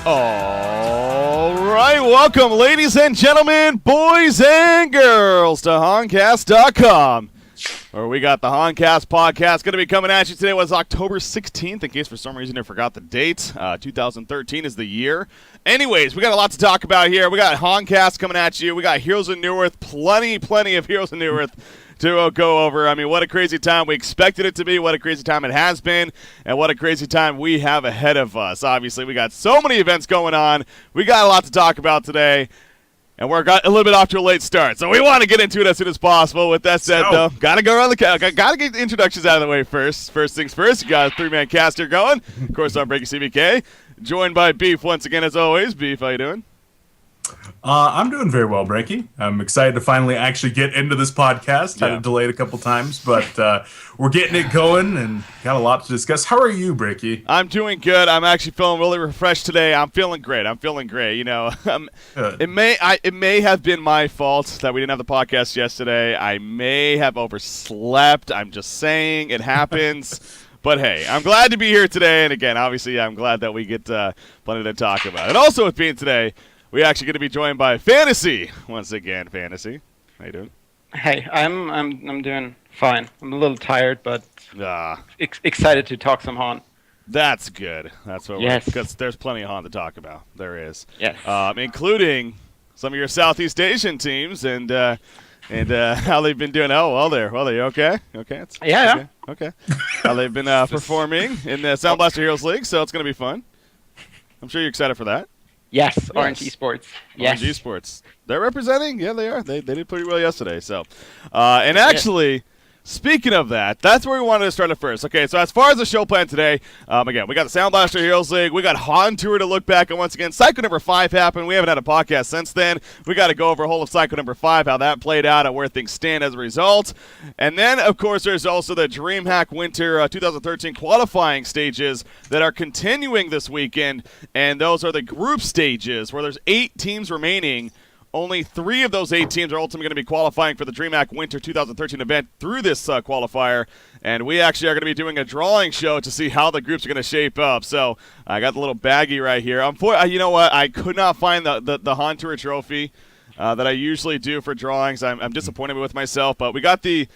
All right, welcome, ladies and gentlemen, boys and girls, to Honcast.com, where we got the Honcast Podcast going to be coming at you today. It was October 16th, in case for some reason you forgot the date. 2013 is the year. Anyways, we got a lot to talk about here. We got Honcast coming at you. We got Heroes of Newarth, plenty of Heroes of Newarth to go over. I mean, what a crazy time we expected it to be, what a crazy time it has been, and what a crazy time we have ahead of us. Obviously, we got so many events going on. We got a lot to talk about today, and we're got a little bit off to a late start, so we want to get into it as soon as possible. With that said, though, got to go around the got to get the introductions out of the way first. First things first, you got a three-man cast here going. Of course, I'm Breaky CBK, joined by Beef once again, as always. Beef, how you doing? I'm doing very well, Breaky. I'm excited to finally actually get into this podcast. Had it delayed a couple times, but we're getting it going and got a lot to discuss. How are you, Breaky? I'm doing good. I'm actually feeling really refreshed today. I'm feeling great. You know, it may have been my fault that we didn't have the podcast yesterday. I may have overslept. I'm just saying it happens. But hey, I'm glad to be here today. And again, obviously, I'm glad that we get plenty to talk about. And also with being today, we're actually going to be joined by Fantasy once again. Fantasy, how you doing? Hey, I'm doing fine. I'm a little tired, but excited to talk some HON. That's good. That's what yes. Because there's plenty of HON to talk about. There is. Yes. Including some of your Southeast Asian teams and how they've been doing. Oh, well, you okay? Okay. Yeah. Okay. How they've been performing in the Sound Blaster Heroes League, so it's going to be fun. I'm sure you're excited for that. Yes, RNG Sports. Yes. RNG Sports. They're representing? Yeah, they are. They did pretty well yesterday. So, and actually, speaking of that, that's where we wanted to start at first. Okay, so as far as the show plan today, again, we got the Sound Blaster Heroes League. We got HON Tour to look back on once again. Cycle number 5 happened. We haven't had a podcast since then. We got to go over a whole of Cycle number 5, how that played out, and where things stand as a result. And then, of course, there's also the DreamHack Winter 2013 qualifying stages that are continuing this weekend, and those are the group stages where there's 8 teams remaining. Only 3 of those 8 teams are ultimately going to be qualifying for the DreamHack Winter 2013 event through this qualifier, and we actually are going to be doing a drawing show to see how the groups are going to shape up. So I got the little baggie right here. You know what? I could not find the HON Tour trophy that I usually do for drawings. I'm disappointed with myself, but we got the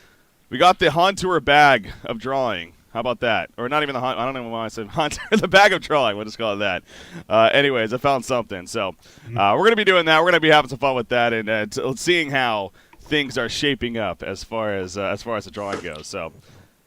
HON Tour bag of drawing. How about that? Or not even the HON. I don't know why I said HON Tour. The bag of drawing. We'll just call it that. Anyways, I found something. So we're going to be doing that. We're going to be having some fun with that and seeing how things are shaping up as far as the drawing goes. So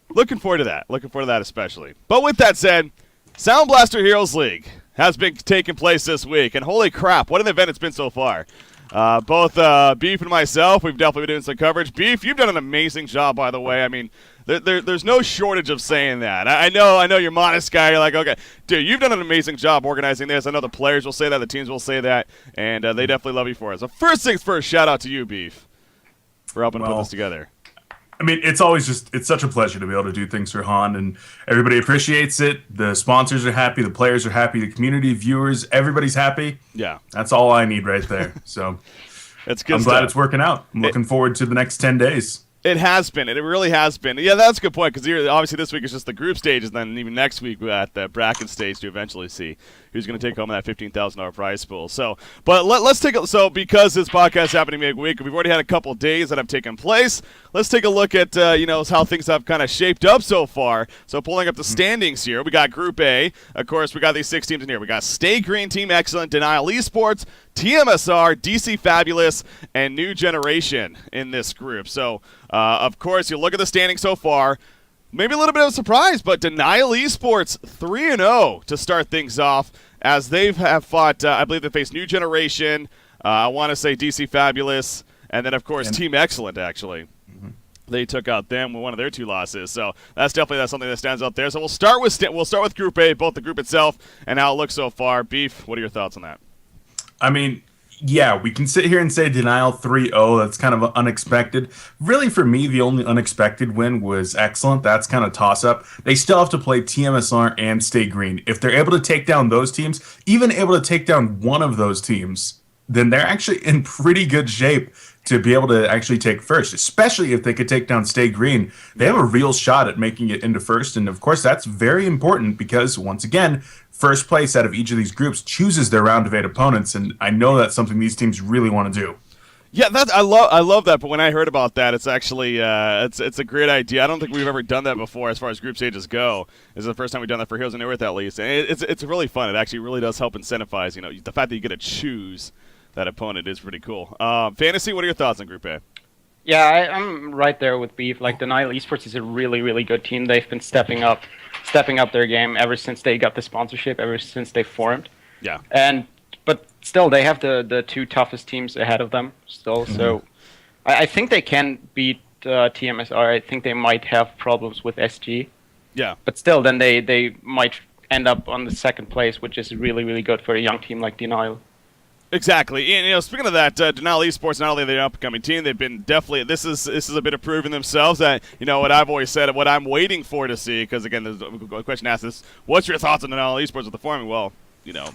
looking forward to that. Looking forward to that especially. But with that said, Sound Blaster Heroes League has been taking place this week. And holy crap, what an event it's been so far. Both Beef and myself, we've definitely been doing some coverage. Beef, you've done an amazing job, by the way. I mean, there's no shortage of saying that. I know you're a modest guy. You're like, okay, dude, you've done an amazing job organizing this. I know the players will say that, the teams will say that, and they definitely love you for it. So first things first, shout out to you, Beef, for helping put this together. I mean, it's such a pleasure to be able to do things for HON, and everybody appreciates it. The sponsors are happy, the players are happy, the community, viewers, everybody's happy. Yeah. That's all I need right there. So it's good. I'm glad it's working out. I'm looking forward to the next 10 days. It has been. It really has been. Yeah, that's a good point, because obviously this week is just the group stages, and then even next week we're at the bracket stage to eventually see who's going to take home that $15,000 prize pool. So, but let's take a because this podcast is happening midweek, we've already had a couple days that have taken place. Let's take a look at how things have kind of shaped up so far. So, pulling up the standings here, we got Group A. Of course, we got these 6 teams in here. We got Stay Green, Team Excellent, Denial Esports, TMSR, DC Fabulous, and New Generation in this group. So, of course, you look at the standings so far. Maybe a little bit of a surprise, but Denial Esports 3-0 to start things off as they have fought, I believe they faced New Generation, I want to say DC Fabulous, and then, of course, Team Excellent, actually. Mm-hmm. They took out them with one of their 2 losses. So that's something that stands out there. So we'll start with Group A, both the group itself and how it looks so far. Beef, what are your thoughts on that? I mean, yeah, we can sit here and say Denial 3-0. That's kind of unexpected. Really, for me, the only unexpected win was Excellent. That's kind of toss-up. They still have to play TMSR and Stay Green. If they're able to take down those teams, even able to take down one of those teams, then they're actually in pretty good shape to be able to actually take first, especially if they could take down Stay Green. They have a real shot at making it into first, and of course that's very important because, once again, first place out of each of these groups chooses their round of 8 opponents, and I know that's something these teams really want to do. Yeah, I love that. But when I heard about that, it's actually it's a great idea. I don't think we've ever done that before as far as group stages go. This is the first time we've done that for Heroes of New Earth, at least, and it's really fun. It actually really does help incentivize. The fact that you get to choose that opponent is pretty cool. Fantasy, what are your thoughts on Group A? Yeah, I'm right there with Beef. Like, Denial Esports is a really, really good team. They've been stepping up their game ever since they got the sponsorship, ever since they formed. Yeah. But still, they have the 2 toughest teams ahead of them still. Mm-hmm. So I think they can beat TMSR. I think they might have problems with SG. Yeah. But still, then they might end up on the 2nd place, which is really, really good for a young team like Denial. Exactly. And, speaking of that, Denial Esports, not only are they an up-and-coming team, they've been definitely, this is a bit of proving themselves that, what I've always said, what I'm waiting for to see, because, again, there's a question asked is, what's your thoughts on Denial Esports with the forming? Well,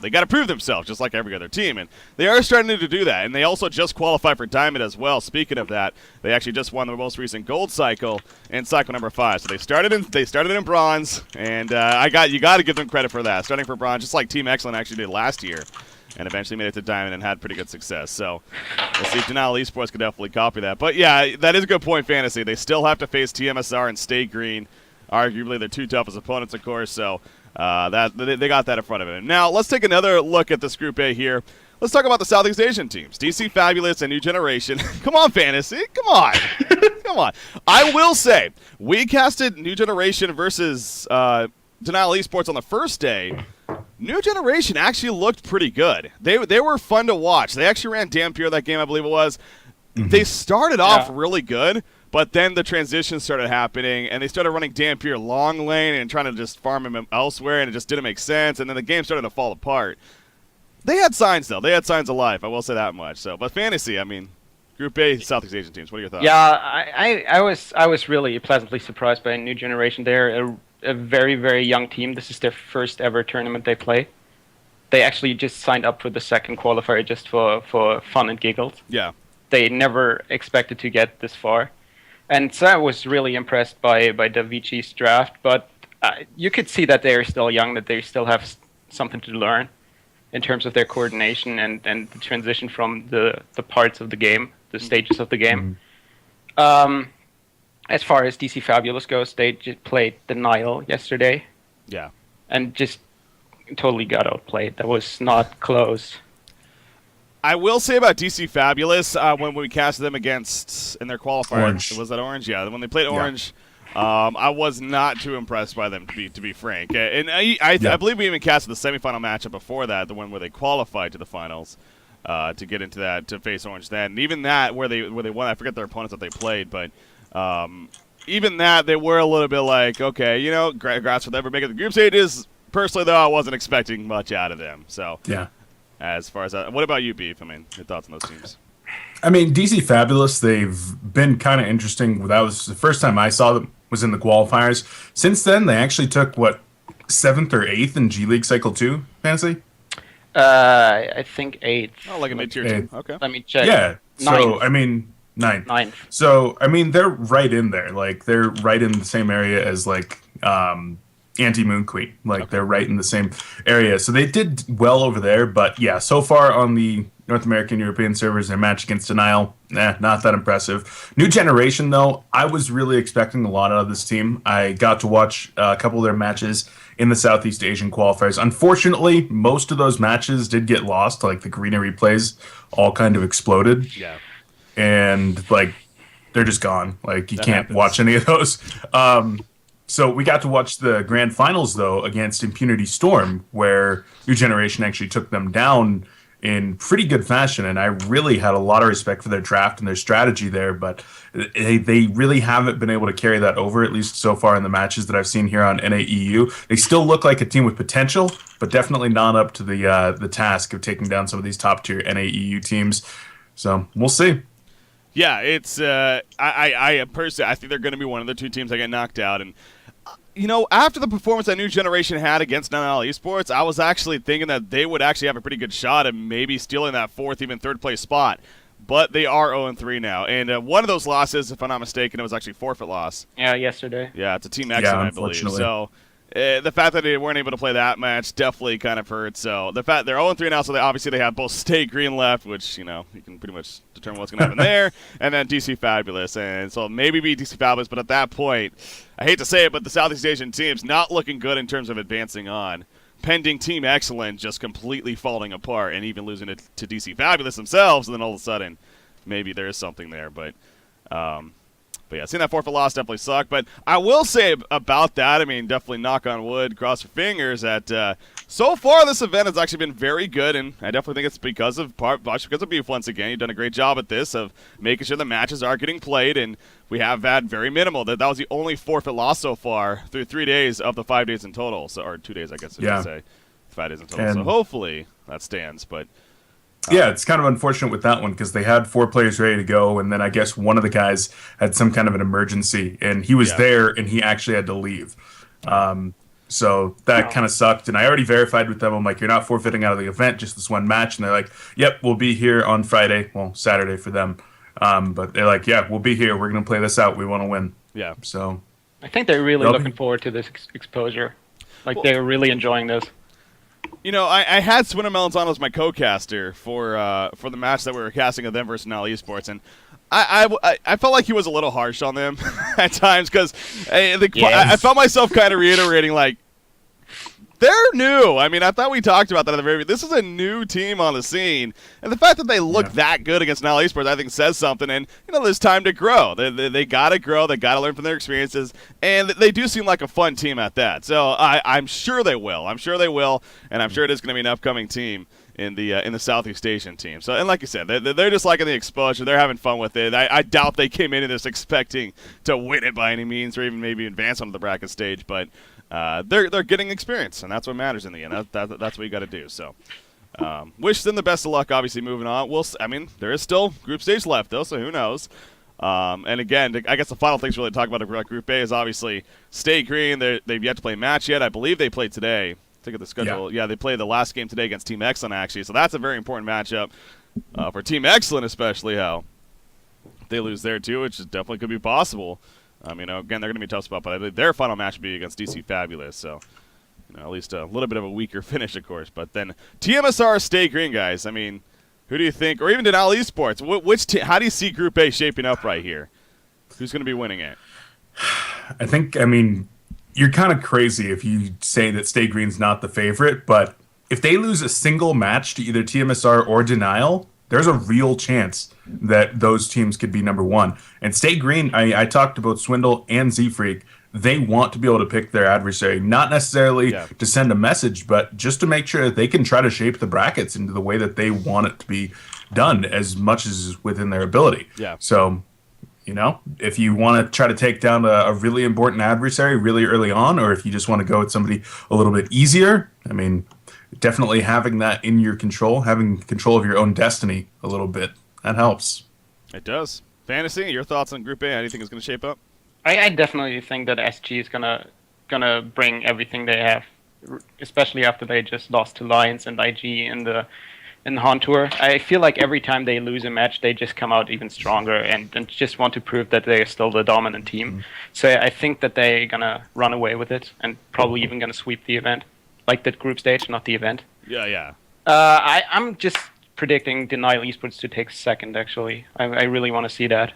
they got to prove themselves just like every other team, and they are starting to do that. And they also just qualified for Diamond as well. Speaking of that, they actually just won the most recent Gold cycle in cycle number 5. So they started in Bronze, and you got to give them credit for that, starting for Bronze, just like Team Excellent actually did last year, and eventually made it to Diamond and had pretty good success. So we'll see if Denial Esports could definitely copy that. But yeah, that is a good point, Fantasy. They still have to face TMSR and Stay Green, arguably their 2 toughest opponents, of course. So they got that in front of them. Now let's take another look at this Group A here. Let's talk about the Southeast Asian teams, DC Fabulous and New Generation. Come on, Fantasy. Come on. Come on. I will say, we casted New Generation versus Denial Esports on the first day. New Generation actually looked pretty good. They were fun to watch. They actually ran Dampier that game, I believe it was. Mm-hmm. They started off really good, but then the transition started happening, and they started running Dampier long lane and trying to just farm him elsewhere, and it just didn't make sense, and then the game started to fall apart. They had signs, though. They had signs of life. I will say that much. So, but Fantasy, Group A, Southeast Asian teams. What are your thoughts? Yeah, I was really pleasantly surprised by New Generation. They're a very, very young team. This is their first ever tournament they play. They actually just signed up for the 2nd qualifier just for fun and giggles. Yeah. They never expected to get this far. And so I was really impressed by Davici's draft, but you could see that they are still young, that they still have something to learn in terms of their coordination and the transition from the parts of the game, the stages of the game. Mm-hmm. As far as DC Fabulous goes, they just played Denial yesterday. Yeah. And just totally got outplayed. That was not close. I will say about DC Fabulous, when we casted them against in their qualifier, Orange. Was that Orange? Yeah, when they played Orange, I was not too impressed by them, to be frank. And I believe we even casted the semifinal matchup before that, the one where they qualified to the finals to get into that, to face Orange then. And even that, where they won, I forget their opponents that they played, but even that, they were a little bit like, okay, congrats for them for making the group stages. Personally, though, I wasn't expecting much out of them. So yeah. As far as that, what about you, Beef? Your thoughts on those teams? DC Fabulous, they've been kind of interesting. That was the first time I saw them was in the qualifiers. Since then, they actually took, 7th or 8th in G League Cycle 2, Fantasy? I think 8th. Oh, like a mid-tier team. Okay. Let me check. Yeah. So, 9th. 9th. So, they're right in there. They're right in the same area as, Anti-Moon Queen. They're right in the same area. So they did well over there. But, yeah, so far on the North American, European servers, their match against Denial, not that impressive. New Generation, though, I was really expecting a lot out of this team. I got to watch a couple of their matches in the Southeast Asian qualifiers. Unfortunately, most of those matches did get lost. The Garena replays all kind of exploded. Yeah. And, they're just gone. You can't watch any of those. So we got to watch the grand finals, though, against Impunity Storm, where New Generation actually took them down in pretty good fashion, and I really had a lot of respect for their draft and their strategy there, but they really haven't been able to carry that over, at least so far in the matches that I've seen here on NAEU. They still look like a team with potential, but definitely not up to the task of taking down some of these top-tier NAEU teams. So we'll see. Yeah, it's I personally, I think they're going to be one of the 2 teams that get knocked out, and after the performance that New Generation had against Denial Esports, I was actually thinking that they would actually have a pretty good shot at maybe stealing that fourth, even third place spot. But they are 0-3 now. And one of those losses, if I'm not mistaken, it was actually forfeit loss. Yeah, yesterday. Yeah, it's a Team Excellent, I believe. So the fact that they weren't able to play that match definitely kind of hurt. So the fact they're 0-3 now, so they have both Stay Green left, which, you can pretty much determine what's going to happen there, and then DC Fabulous. And so maybe beat DC Fabulous, but at that point, I hate to say it, but the Southeast Asian team's not looking good in terms of advancing on. Pending Team Excellent just completely falling apart and even losing it to DC Fabulous themselves, and then all of a sudden, maybe there is something there. But yeah, seeing that forfeit loss definitely sucked. But I will say about that, definitely knock on wood, cross your fingers, that so far this event has actually been very good, and I definitely think it's because of Beef once again. You've done a great job at this of making sure the matches are getting played, and we have had very minimal. That was the only forfeit loss so far through 3 days of the 5 days in total, or 2 days, I guess I should say. 5 days in total. So hopefully that stands, but... Yeah, it's kind of unfortunate with that one because they had 4 players ready to go, and then I guess one of the guys had some kind of an emergency, and he was there, and he actually had to leave. So that kind of sucked, and I already verified with them. I'm like, you're not forfeiting out of the event, just this one match. And they're like, yep, we'll be here on Friday. Well, Saturday for them. But they're like, yeah, we'll be here. We're going to play this out. We want to win. Yeah. So I think they're really looking forward to this exposure. They're really enjoying this. I had Swinnermelons on as my co-caster for the match that we were casting of them versus Nal Esports, and I felt like he was a little harsh on them at times because I felt myself kind of reiterating, like, they're new. I thought we talked about that at the very beginning. This is a new team on the scene, and the fact that they look that good against Nal Esports, I think, says something. And there's time to grow. They gotta grow. They gotta learn from their experiences, and they do seem like a fun team at that. So I'm sure they will. I'm sure they will, and I'm sure it is going to be an upcoming team in the Southeast Asian team. So, and like you said, they're just liking the exposure. They're having fun with it. I doubt they came into this expecting to win it by any means, or even maybe advance onto the bracket stage, but. They're getting experience, and that's what matters in the end. That's what you got to do. So, wish them the best of luck. Obviously, moving on. There is still group stage left, though, so who knows? And again, I guess the final things really to talk about Group A is obviously Stay Green. They've yet to play a match yet. I believe they played today. Look at the schedule. Yeah, they played the last game today against Team Excellent, actually. So that's a very important matchup for Team Excellent, especially how they lose there too, which definitely could be possible. Again, they're going to be a tough spot, but I believe their final match would be against DC Fabulous, so at least a little bit of a weaker finish, of course. But then TMSR, Stay Green, guys. Who do you think, or even Denial Esports? How do you see Group A shaping up right here? Who's going to be winning it? I think, you're kind of crazy if you say that Stay Green's not the favorite, but if they lose a single match to either TMSR or Denial, there's a real chance that those teams could be number one. And Stay Green, I talked about Swindle and Z-Freak. They want to be able to pick their adversary, not necessarily to send a message, but just to make sure that they can try to shape the brackets into the way that they want it to be done as much as is within their ability. Yeah. So, if you want to try to take down a really important adversary really early on, or if you just want to go with somebody a little bit easier, definitely having that in your control, having control of your own destiny a little bit, that helps. It does. Fantasy, your thoughts on Group A? How do you think it's going to shape up? I definitely think that SG is gonna bring everything they have, especially after they just lost to Lions and IG in the HON Tour. I feel like every time they lose a match, they just come out even stronger and just want to prove that they're still the dominant team. Mm-hmm. So I think that they're gonna run away with it and probably even gonna sweep the event, like the group stage, not the event. Yeah. I'm just predicting Denial Esports to take second. Actually, I really want to see that.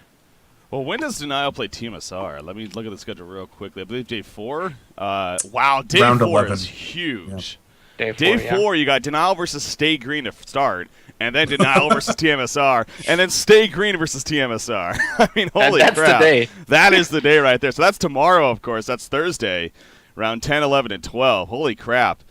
Well, when does Denial play TMSR? Let me look at the schedule real quickly. I believe day 4. Wow, day Round 4 11. is huge. Yeah. Day 4, you got Denial versus Stay Green to start, and then Denial versus TMSR, and then Stay Green versus TMSR. Holy crap. That's the day. That is the day right there. So that's tomorrow, of course. That's Thursday, around 10, 11, and 12. Holy crap.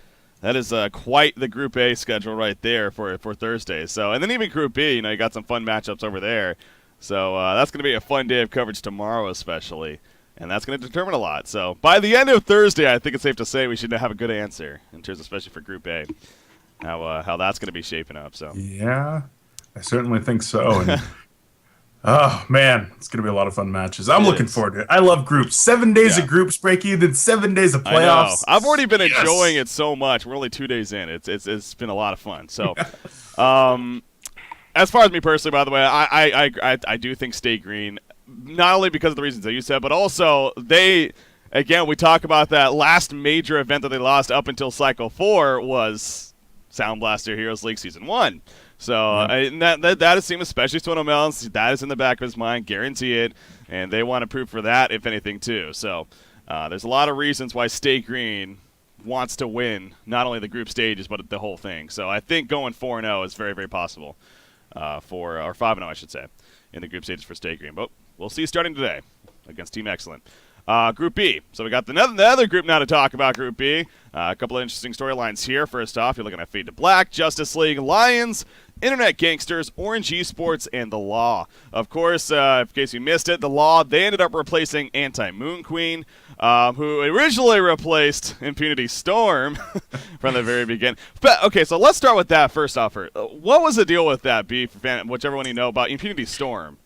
That is quite the Group A schedule right there for Thursday. So, and then even Group B, you got some fun matchups over there. So that's going to be a fun day of coverage tomorrow especially, and that's going to determine a lot. So by the end of Thursday, I think it's safe to say we should have a good answer in terms, especially for Group A, how that's going to be shaping up. So yeah, I certainly think so. And Oh man, it's gonna be a lot of fun matches. I'm It looking is. forward to it. I love groups. 7 days Yeah. of groups, Breaky, then 7 days of I know. playoffs. I've already been Yes. enjoying it so much. We're only 2 days in. It's been a lot of fun. So, as far as me personally, by the way, I do think Stay Green, not only because of the reasons that you said, but also we talk about that last major event that they lost up until Cycle 4 was Sound Blaster Heroes League Season 1. So that is seems, especially to Melons, that is in the back of his mind, guarantee it, and they want to prove for that, if anything, too. So there's a lot of reasons why Stay Green wants to win not only the group stages but the whole thing. So I think going 4-0 is very, very possible or 5-0, I should say, in the group stages for Stay Green. But we'll see starting today against Team Excellent. Group B. So we got the other group now to talk about, Group B. A couple of interesting storylines here. First off, you're looking at Fade to Black, Justice League, Lions, Internet Gangsters, Orange Esports, and The Law. Of course, in case you missed it, The Law, they ended up replacing Anti-Moon Queen, who originally replaced Impunity Storm from the very beginning. But, okay, so let's start with that first off. What was the deal with that, B, for whichever one you know about Impunity Storm?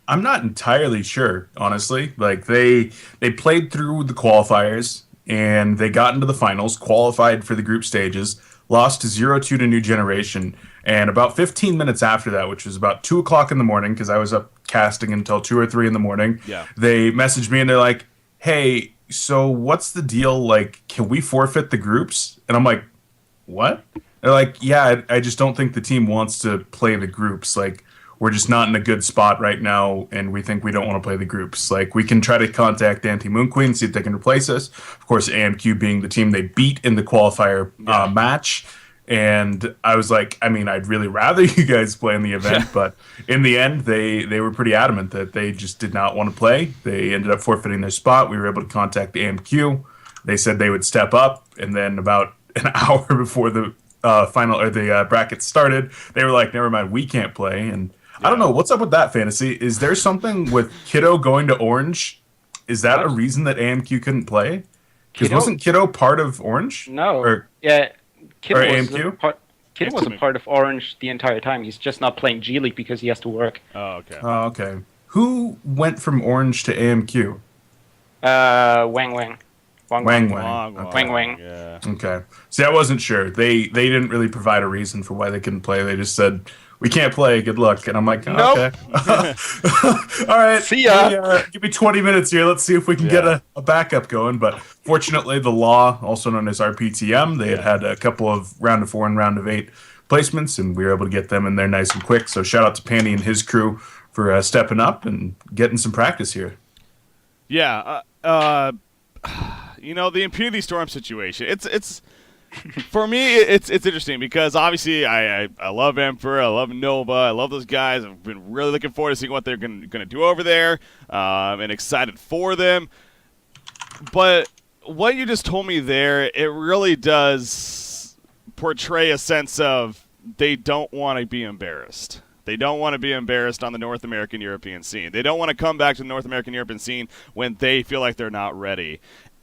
I'm not entirely sure, honestly. Like they played through the qualifiers and they got into the finals, qualified for the group stages, lost 0-2 to New Generation, and about 15 minutes after that, which was about 2 o'clock in the morning, because I was up casting until 2 or 3 in the morning. Yeah. They messaged me and they're like, "Hey, so what's the deal? Like, can we forfeit the groups?" And I'm like, "What?" They're like, "Yeah, I just don't think the team wants to play the groups. Like, we're just not in a good spot right now, and we think we don't want to play the groups. Like, we can try to contact Anti-Moon Queen, see if they can replace us." Of course, AMQ being the team they beat in the qualifier match. And I was like, I mean, I'd really rather you guys play in the event, but in the end, they were pretty adamant that they just did not want to play. They ended up forfeiting their spot. We were able to contact AMQ. They said they would step up, and then about an hour before the final or the brackets started, they were like, "Never mind, we can't play." And I don't know. What's up with that, Fantasy? Is there something with Kiddo going to Orange? Is that a reason that AMQ couldn't play? Because wasn't Kiddo part of Orange? No. Kiddo or was AMQ? Kiddo was a part of Orange the entire time. He's just not playing G League because he has to work. Oh, okay. Oh, okay. Who went from Orange to AMQ? Wang Wang. Wang. Wang Wang. Yeah. Okay. See, I wasn't sure. They didn't really provide a reason for why they couldn't play. They just said, "We can't play. Good luck." And I'm like, Nope. "Okay." All right. See ya. Give me 20 minutes here. Let's see if we can get a backup going. But fortunately, the Law, also known as RPTM, they had a couple of round of 4 and round of 8 placements, and we were able to get them in there nice and quick. So shout out to Pandy and his crew for stepping up and getting some practice here. Yeah. The Impunity Storm situation. It's for me. It's interesting because obviously I love Emperor, I love Nova, I love those guys. I've been really looking forward to seeing what they're going to do over there, and excited for them. But what you just told me there, it really does portray a sense of they don't want to be embarrassed. They don't want to be embarrassed on the North American European scene. They don't want to come back to the North American European scene when they feel like they're not ready.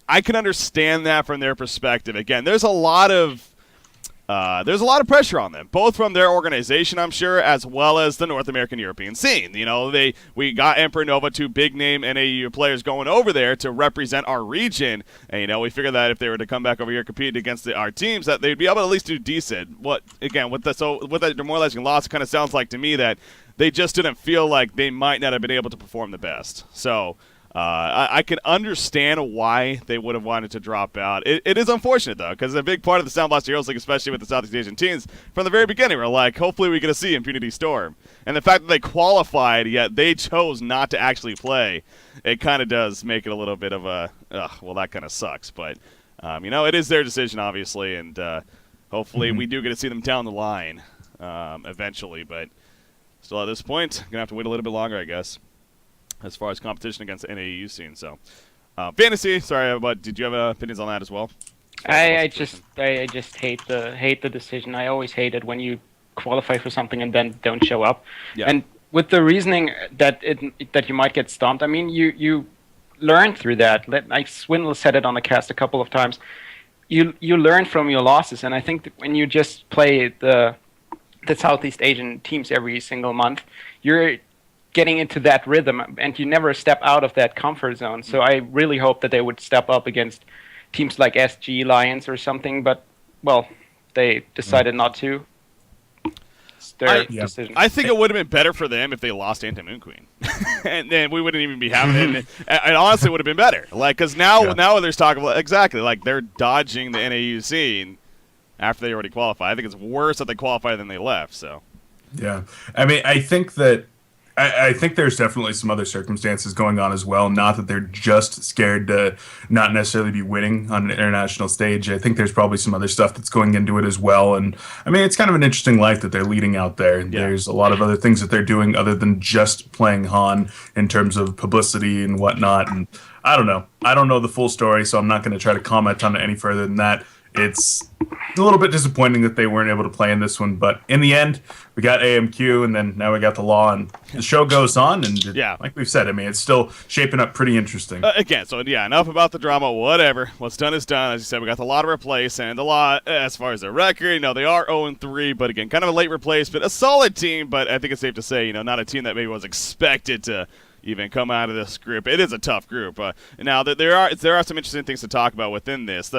I can understand that from their perspective. Again, there's a lot of pressure on them, both from their organization, I'm sure, as well as the North American European scene. We got Emperor Nova, 2 big name NAU players going over there to represent our region, and we figured that if they were to come back over here and compete against our teams, that they'd be able to at least do decent. What that demoralizing loss kind of sounds like to me that they just didn't feel like they might not have been able to perform the best. So. I can understand why they would have wanted to drop out. It is unfortunate, though, because a big part of the Sound Blaster Heroes League, especially with the Southeast Asian teams, from the very beginning, we're like, hopefully we get to see Impunity Storm. And the fact that they qualified, yet they chose not to actually play, it kind of does make it a little bit of a, that kind of sucks. But, it is their decision, obviously, and hopefully we do get to see them down the line eventually. But still, at this point, going to have to wait a little bit longer, I guess, as far as competition against the NAU scene. So, Fantasy, sorry, but did you have opinions on that as well? I just hate the decision. I always hate it when you qualify for something and then don't show up. Yeah. And with the reasoning that you might get stomped, I mean, you learn through that. Like Swindle said it on the cast a couple of times. You learn from your losses, and I think that when you just play the Southeast Asian teams every single month, you're getting into that rhythm, and you never step out of that comfort zone. So I really hope that they would step up against teams like SG Lions or something, but, well, they decided not to. It's their decision. I think it would have been better for them if they lost Anti-Moon Queen. And then we wouldn't even be having it. And honestly, it would have been better. Like, because now there's talk about, exactly, like, they're dodging the NAU scene after they already qualified. I think it's worse that they qualified than they left, so. Yeah. I mean, I think there's definitely some other circumstances going on as well. Not that they're just scared to not necessarily be winning on an international stage. I think there's probably some other stuff that's going into it as well. And I mean, it's kind of an interesting life that they're leading out there. Yeah. There's a lot of other things that they're doing other than just playing HON in terms of publicity and whatnot. And I don't know. I don't know the full story, so I'm not going to try to comment on it any further than that. It's a little bit disappointing that they weren't able to play in this one, but in the end, we got AMQ, and then now we got the law, and the show goes on, and like we've said, I mean, it's still shaping up pretty interesting. Again, so enough about the drama, whatever. What's done is done. As you said, we got the law to replace, and the law, as far as their record, they are 0-3, but again, kind of a late replacement, a solid team, but I think it's safe to say, not a team that maybe was expected to even come out of this group. It is a tough group. Now, there are some interesting things to talk about within this.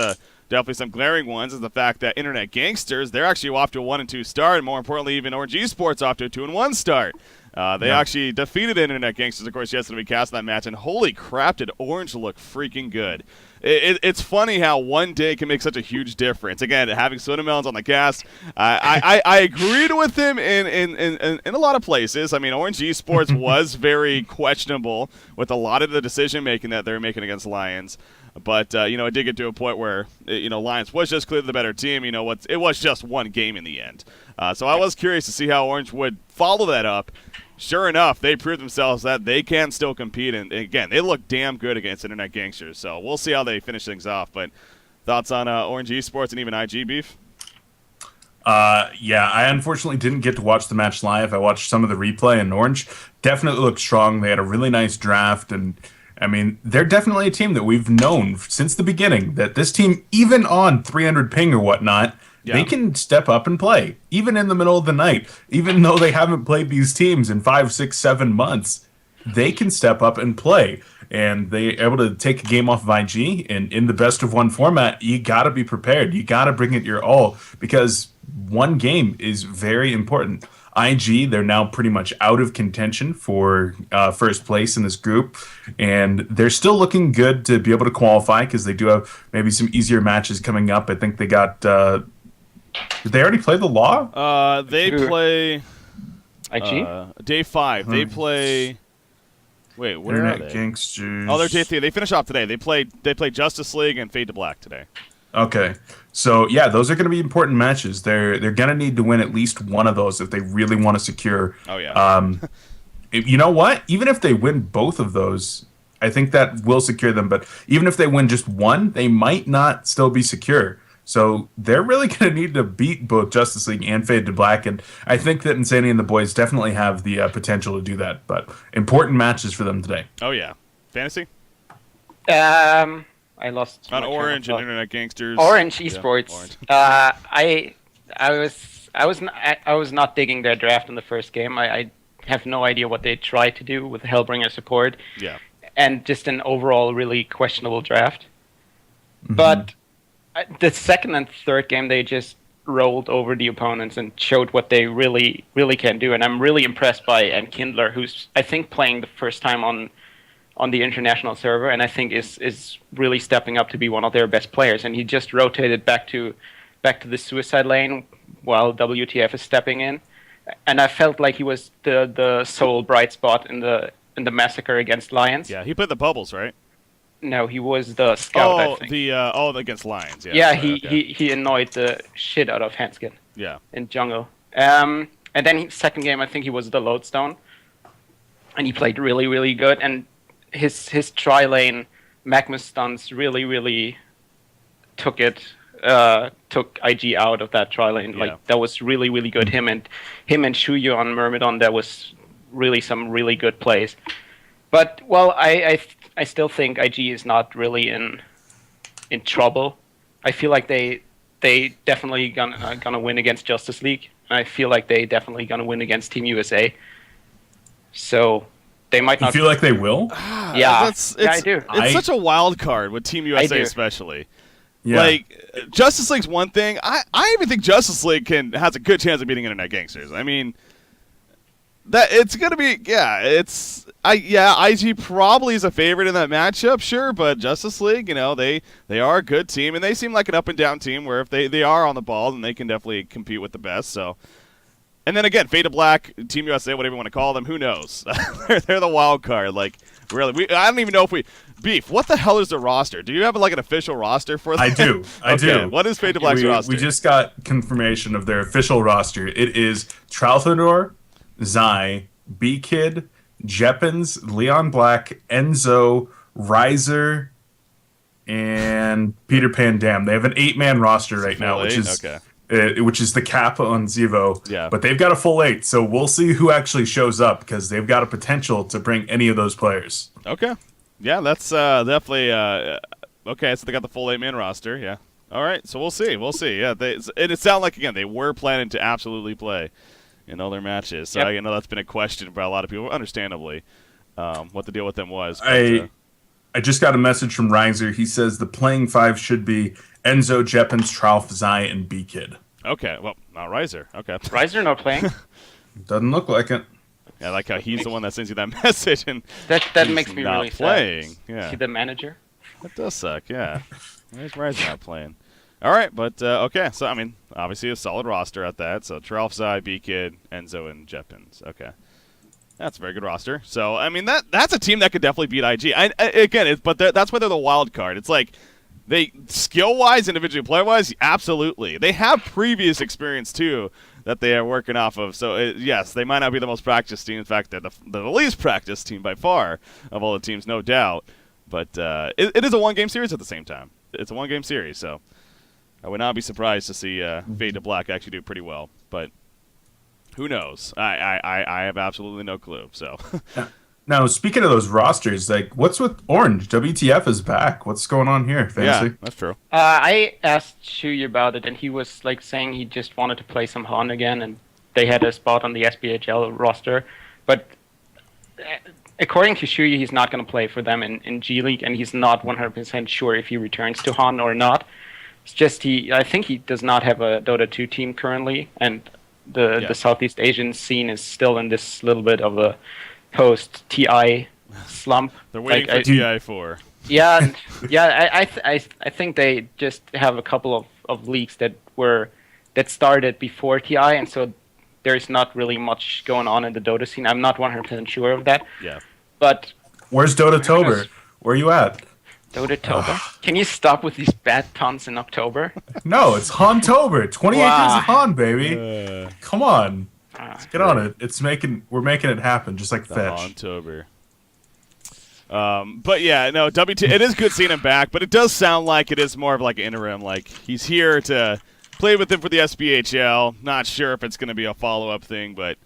Definitely some glaring ones is the fact that Internet Gangsters, they're actually off to a 1-2 start, and more importantly, even Orange Esports off to a 2-1 start. They actually defeated Internet Gangsters, of course, yesterday we cast that match, and holy crap, did Orange look freaking good. It's funny how one day can make such a huge difference. Again, having soda melons on the cast, I agreed with him in a lot of places. I mean, Orange Esports was very questionable with a lot of the decision-making that they're making against Lions. But, it did get to a point where, Lions was just clearly the better team. It was just one game in the end. So I was curious to see how Orange would follow that up. Sure enough, they proved themselves that they can still compete. And, again, they look damn good against Internet Gangsters. So we'll see how they finish things off. But thoughts on Orange Esports and even IG beef? I unfortunately didn't get to watch the match live. I watched some of the replay, and Orange definitely looked strong. They had a really nice draft, and I mean, they're definitely a team that we've known since the beginning, that this team, even on 300 ping or whatnot, they can step up and play, even in the middle of the night. Even though they haven't played these teams in 5, 6, 7 months, they can step up and play. And they're able to take a game off of IG, and in the best-of-1 format, you got to be prepared. You got to bring it your all, because one game is very important. IG, they're now pretty much out of contention for first place in this group, and they're still looking good to be able to qualify because they do have maybe some easier matches coming up. I think they got did they already play the law? They play IG? day 5. They play. Wait, where Internet are they? Gangsters. Oh, they're day 3. They finish off today. They play Justice League and Fade to Black today. Okay. So, those are going to be important matches. They're going to need to win at least one of those if they really want to secure. Oh, yeah. You know what? Even if they win both of those, I think that will secure them. But even if they win just one, they might not still be secure. So they're really going to need to beat both Justice League and Fade to Black. And I think that Insanity and the boys definitely have the potential to do that. But important matches for them today. Oh, yeah. Fantasy? I lost on Orange and Internet Gangsters. Orange Esports. Yeah, Orange. I was not digging their draft in the first game. I have no idea what they tried to do with the Hellbringer support. Yeah. And just an overall really questionable draft. Mm-hmm. But the second and third game, they just rolled over the opponents and showed what they really, really can do. And I'm really impressed by Kindler, who's I think playing the first time on the international server, and I think is really stepping up to be one of their best players. And he just rotated back to the suicide lane while WTF is stepping in, and I felt like he was the sole bright spot in the massacre against Lions. Yeah, he played the bubbles, right? No, he was the scout. I think. Against Lions. Yeah. Yeah, he annoyed the shit out of Hanskin. Yeah. In jungle. And then second game, I think he was the lodestone, and he played really, really good. And his tri-lane Magmus stuns really took IG out of that tri-lane. Yeah. Like, that was really, really good. Him and Shuyu on Myrmidon, that was really some really good plays. But, well, I still think IG is not really in trouble. I feel like they definitely gonna win against Justice League. I feel like they definitely gonna win against Team USA. So they might You not. feel like they will? Yeah, I do. It's such a wild card with Team USA, do. especially. Yeah. Like, Justice League's one thing. I even think Justice League has a good chance of beating Internet Gangsters. I mean, that it's gonna be IG probably is a favorite in that matchup, sure, but Justice League, they are a good team, and they seem like an up and down team where if they are on the ball, then they can definitely compete with the best. So. And then again, Fade to Black, Team USA, whatever you want to call them, who knows? They're the wild card. Like, really, I don't even know if Beef, what the hell is the roster? Do you have like an official roster for them? I do. I do. What is Fade to Black's roster? We just got confirmation of their official roster. It is Tralthador, Zai, B-Kid, Jeppins, Leon Black, Enzo, Riser, and Peter Pan Dam. They have an 8-man roster right now, which is the cap on Zevo. Yeah. But they've got a full 8, so we'll see who actually shows up because they've got a potential to bring any of those players. Okay. Yeah, that's definitely okay. So they got the full 8-man roster. Yeah. All right. So we'll see. Yeah. It sounded like again they were planning to absolutely play in all their matches. So I know that's been a question by a lot of people, understandably, what the deal with them was. But, I just got a message from Reiser. He says the playing 5 should be Enzo, Jeppins, Tralf, Zai, and B-Kid. Okay, well, not Reiser. Okay. Reiser not playing? Doesn't look like it. I like how he's the one that sends you that message. And that makes me not really playing. sad. Yeah. Is he the manager? That does suck, yeah. Where's Reiser not playing? All right, but, okay. So, I mean, obviously a solid roster at that. So, Tralf, Zai, B-Kid, Enzo, and Jeppins. Okay. That's a very good roster. So, I mean, that's a team that could definitely beat IG. That's why they're the wild card. It's like, they skill-wise, individually player-wise, absolutely. They have previous experience, too, that they are working off of. So, yes, they might not be the most practiced team. In fact, they're the least practiced team by far of all the teams, no doubt. But it is a one-game series at the same time. It's a one-game series, so I would not be surprised to see Fade to Black actually do pretty well. But who knows? I have absolutely no clue. So. Now, speaking of those rosters, like, what's with Orange? WTF is back. What's going on here, Fantasy? Yeah, that's true. I asked Shuyi about it, and he was like saying he just wanted to play some HON again, and they had a spot on the SBHL roster. But according to Shuyi, he's not going to play for them in G League, and he's not 100% sure if he returns to HON or not. It's just I think he does not have a Dota 2 team currently, and the Southeast Asian scene is still in this little bit of a post-TI slump. They're waiting for TI4. Yeah, I think they just have a couple of leagues that started before TI, and so there's not really much going on in the Dota scene. I'm not 100% sure of that. Yeah. But where's Dota-tober? Where are you at? Dota-tober? Can you stop with these bad puns in October? No, it's HON-tober. 28 days of HON, baby. Come on. Let's get on it. We're making it happen, just like Fetch. October. But yeah, no, it is good seeing him back, but it does sound like it is more of like an interim. Like he's here to play with him for the SBHL. Not sure if it's going to be a follow-up thing, but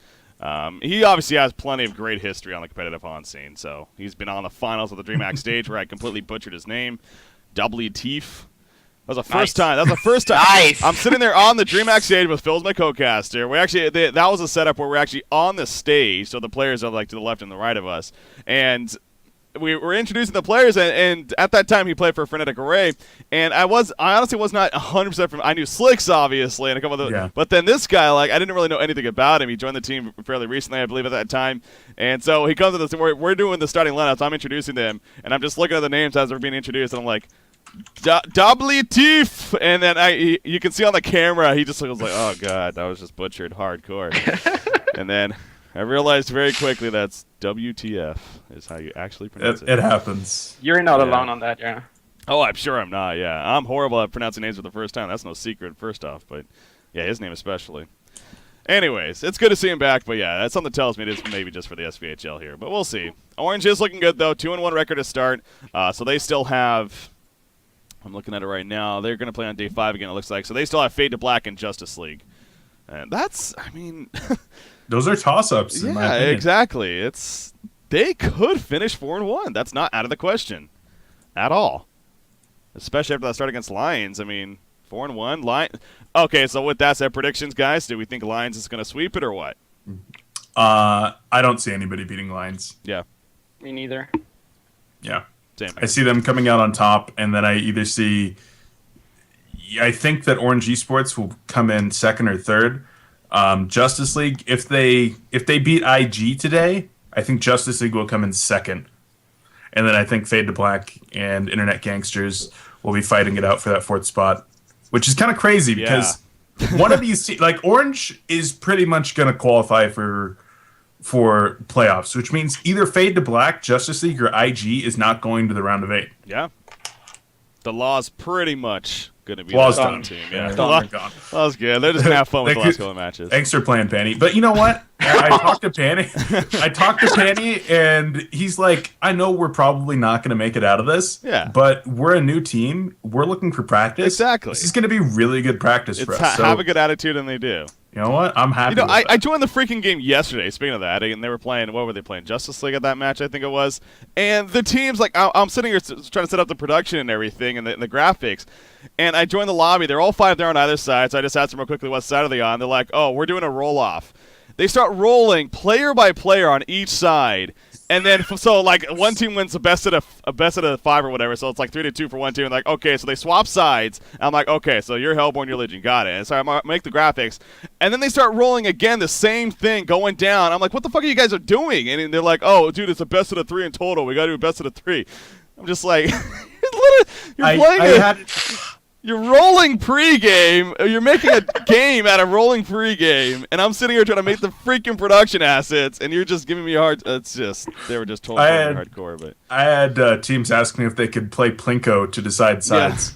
he obviously has plenty of great history on the competitive HON scene. So he's been on the finals of the DreamHack stage where I completely butchered his name. W Teef. That was the first time. That was the first time. Nice. I'm sitting there on the DreamHack stage with Phil's my co-caster. That was a setup where we're actually on the stage, so the players are like to the left and the right of us, and we were introducing the players. And at that time, he played for Frenetic Array, and I honestly was not 100% I knew Slicks obviously, and a couple of the, but then this guy, like, I didn't really know anything about him. He joined the team fairly recently, I believe, at that time, and so he comes to this. We're doing the starting lineups. I'm introducing them, and I'm just looking at the names as they're being introduced, and I'm like, W Teef, and then you can see on the camera he just was like, oh god, that was just butchered hardcore. And then I realized very quickly that's WTF is how you actually pronounce it. It happens. You're not alone on that, yeah. Oh, I'm sure I'm not. Yeah, I'm horrible at pronouncing names for the first time. That's no secret, first off, but yeah, his name especially. Anyways, it's good to see him back, but yeah, that's something that tells me it is maybe just for the SBHL here, but we'll see. Orange is looking good though, 2-1 record to start, so they still have. I'm looking at it right now. They're going to play on day 5 again, it looks like. So they still have Fade to Black and Justice League. And that's, I mean... Those are toss-ups, in my opinion. Exactly. They could finish 4-1. That's not out of the question at all. Especially after that start against Lions. I mean, 4-1. Okay, so with that said, predictions, guys, do we think Lions is going to sweep it or what? I don't see anybody beating Lions. Yeah. Me neither. Yeah. Same. I see them coming out on top, and then I either see... I think that Orange Esports will come in second or third. Justice League, if they beat IG today, I think Justice League will come in second. And then I think Fade to Black and Internet Gangsters will be fighting it out for that fourth spot, which is kind of crazy because one of these, like Orange is pretty much going to qualify for playoffs, which means either Fade to Black, Justice League, or IG is not going to the round of 8. Yeah. The law's pretty much going to be Law's that done. team. Yeah, Law's good. They're just going to have fun with the last couple of matches. Thanks for playing, Panny. But you know what? I talked to Panny, and he's like, I know we're probably not going to make it out of this. Yeah. But we're a new team. We're looking for practice. Exactly. This is going to be really good practice for us. So, have a good attitude, and they do. You know what? I'm happy. I joined the freaking game yesterday. Speaking of that, and they were playing. What were they playing? Justice League at that match, I think it was. And the teams, like, I'm sitting here trying to set up the production and everything, and the graphics. And I joined the lobby. They're all 5 there on either side. So I just asked them real quickly, what side are they on? They're like, oh, we're doing a roll off. They start rolling player by player on each side. And then, so like one team wins a best of the 5 or whatever. So it's like 3-2 for one team. And like, okay, so they swap sides. I'm like, okay, so you're Hellborn, you're Legion, got it. And so I make the graphics, and then they start rolling again, the same thing going down. I'm like, what the fuck are you guys are doing? And they're like, oh, dude, it's a best of the 3 in total. We got to do a best of the 3. I'm just like, you're rolling pregame. You're making a game out of rolling pregame, and I'm sitting here trying to make the freaking production assets, and you're just giving me a hard. It's just they were just totally hardcore. But I had teams ask me if they could play Plinko to decide sides.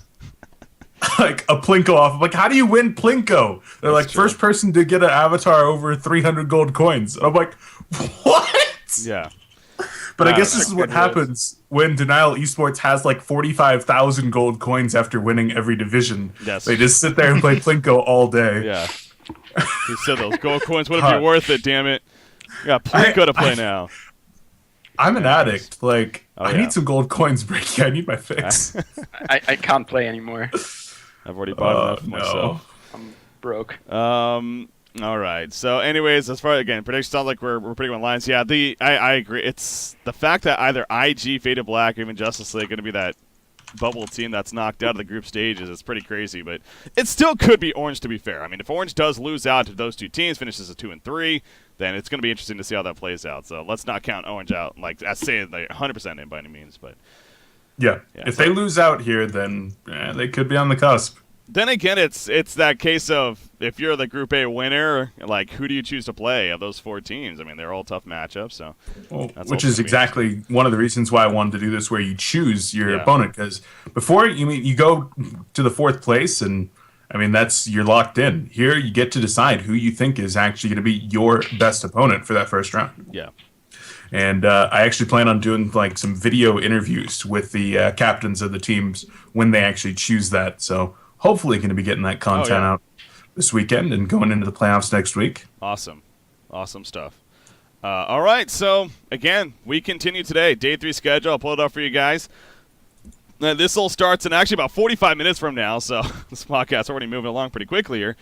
Yeah. Like a Plinko off. I'm like, how do you win Plinko? They're like, first person to get an avatar over 300 gold coins. And I'm like, what? Yeah. But I guess this is what happens when Denial Esports has like 45,000 gold coins after winning every division. Yes. They just sit there and play Plinko all day. Yeah. You said those gold coins wouldn't be worth it, damn it. You got Plinko to play now. I'm an addict. Like, I need some gold coins, Bricky. I need my fix. I can't play anymore. I've already bought enough for myself. I'm broke. All right. So, anyways, as far again, predictions sound like we're pretty good on lines. Yeah, I agree. It's the fact that either IG, Faded Black, or even Justice League going to be that bubble team that's knocked out of the group stages is pretty crazy. But it still could be Orange, to be fair. I mean, if Orange does lose out to those two teams, finishes at 2 and 3, then it's going to be interesting to see how that plays out. So let's not count Orange out like as saying like 100% in by any means. But yeah, if they lose out here, then they could be on the cusp. Then again, it's that case of if you're the Group A winner, like who do you choose to play of those 4 teams? I mean, they're all tough matchups. So, which is exactly one of the reasons why I wanted to do this, where you choose your opponent, because before you go to the 4th place, and I mean you're locked in. Here, you get to decide who you think is actually going to be your best opponent for that first round. Yeah. And I actually plan on doing like some video interviews with the captains of the teams when they actually choose that. So. Hopefully going to be getting that content out this weekend and going into the playoffs next week. Awesome stuff. All right, so again, we continue today. Day 3 schedule. I'll pull it up for you guys. This all starts in actually about 45 minutes from now, so this podcast's already moving along pretty quickly here.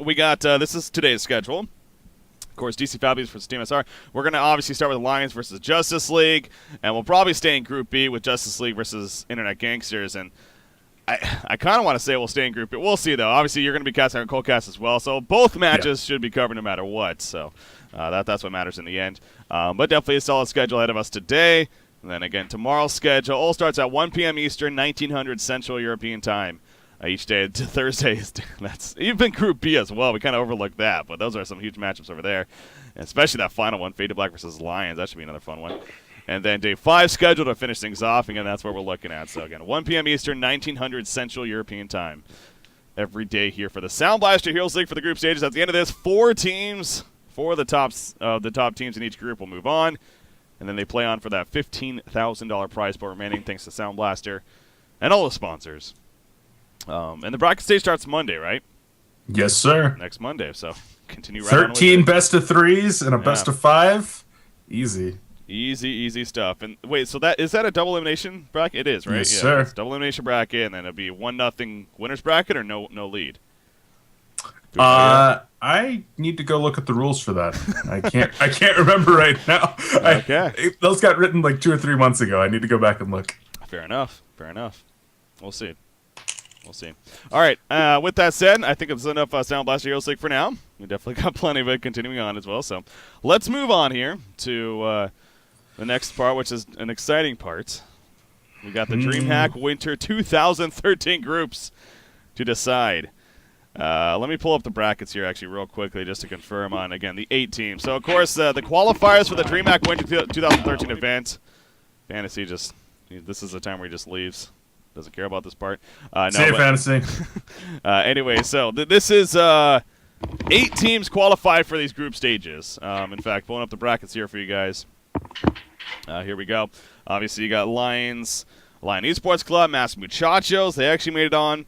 We got this is today's schedule. Of course, DC Falcons versus Team SR. We're going to obviously start with Lions versus Justice League, and we'll probably stay in Group B with Justice League versus Internet Gangsters. And I kind of want to say we'll stay in Group B. We'll see, though. Obviously, you're going to be casting on Coldcast as well, so both matches should be covered no matter what. So that's what matters in the end. But definitely a solid schedule ahead of us today. And then again, tomorrow's schedule all starts at 1 p.m. Eastern, 1900 Central European Time. Each day to Thursday. That's even Group B as well. We kind of overlooked that, but those are some huge matchups over there, and especially that final one, Faded Black versus Lions. That should be another fun one. And then day 5 scheduled to finish things off. Again, that's what we're looking at. So again, 1 p.m. Eastern, 1900 Central European Time. Every day here for the Sound Blaster Heroes League for the group stages. At the end of this, 4 teams, 4 of the top teams in each group will move on, and then they play on for that $15,000 prize pool remaining, thanks to Sound Blaster and all the sponsors. And the bracket stage starts Monday, right? Yes, sir. Next Monday. So continue right 13 best of 3s and a best of 5. Easy. Easy stuff. And wait, so is that a double elimination bracket? It is, right? Yes, sir. It's double elimination bracket, and then it'll be 1-0 winners bracket or no lead. Do we know yet? I need to go look at the rules for that. I can't remember right now. Okay. Those got written like 2 or 3 months ago. I need to go back and look. Fair enough. We'll see. All right. With that said, I think it's enough Sound Blaster Heroes League for now. We definitely got plenty of it continuing on as well. So let's move on here to the next part, which is an exciting part. We got the DreamHack Winter 2013 groups to decide. Let me pull up the brackets here actually real quickly just to confirm on, again, the 8 teams. So, of course, the qualifiers for the DreamHack Winter 2013 event. Fantasy this is the time where he just leaves. Doesn't care about this part. See you, Fantasy. Anyway, so this is 8 teams qualified for these group stages. In fact, pulling up the brackets here for you guys. Here we go. Obviously, you got Lion Esports Club, Mass Muchachos. They actually made it on.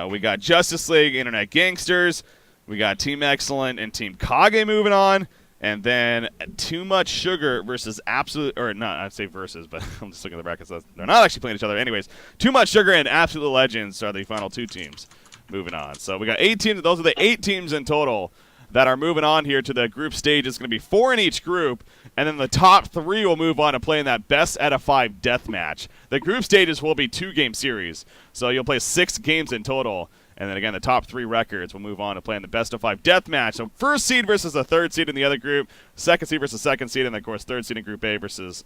We got Justice League, Internet Gangsters. We got Team Excellent and Team Kage moving on. And then Too Much Sugar versus Absolute, or not, I'd say versus, but I'm just looking at the brackets. They're not actually playing each other. Anyways, Too Much Sugar and Absolute Legends are the final 2 teams moving on. So we got 8 teams. Those are the 8 teams in total that are moving on here to the group stage. It's going to be 4 in each group, and then the top 3 will move on to play in that best out of 5 death match. The group stages will be 2-game series, so you'll play 6 games in total, and then again the top 3 records will move on to play in the best of 5 death match. So first seed versus the 3rd seed in the other group, second seed versus second seed, and then of course 3rd seed in Group A versus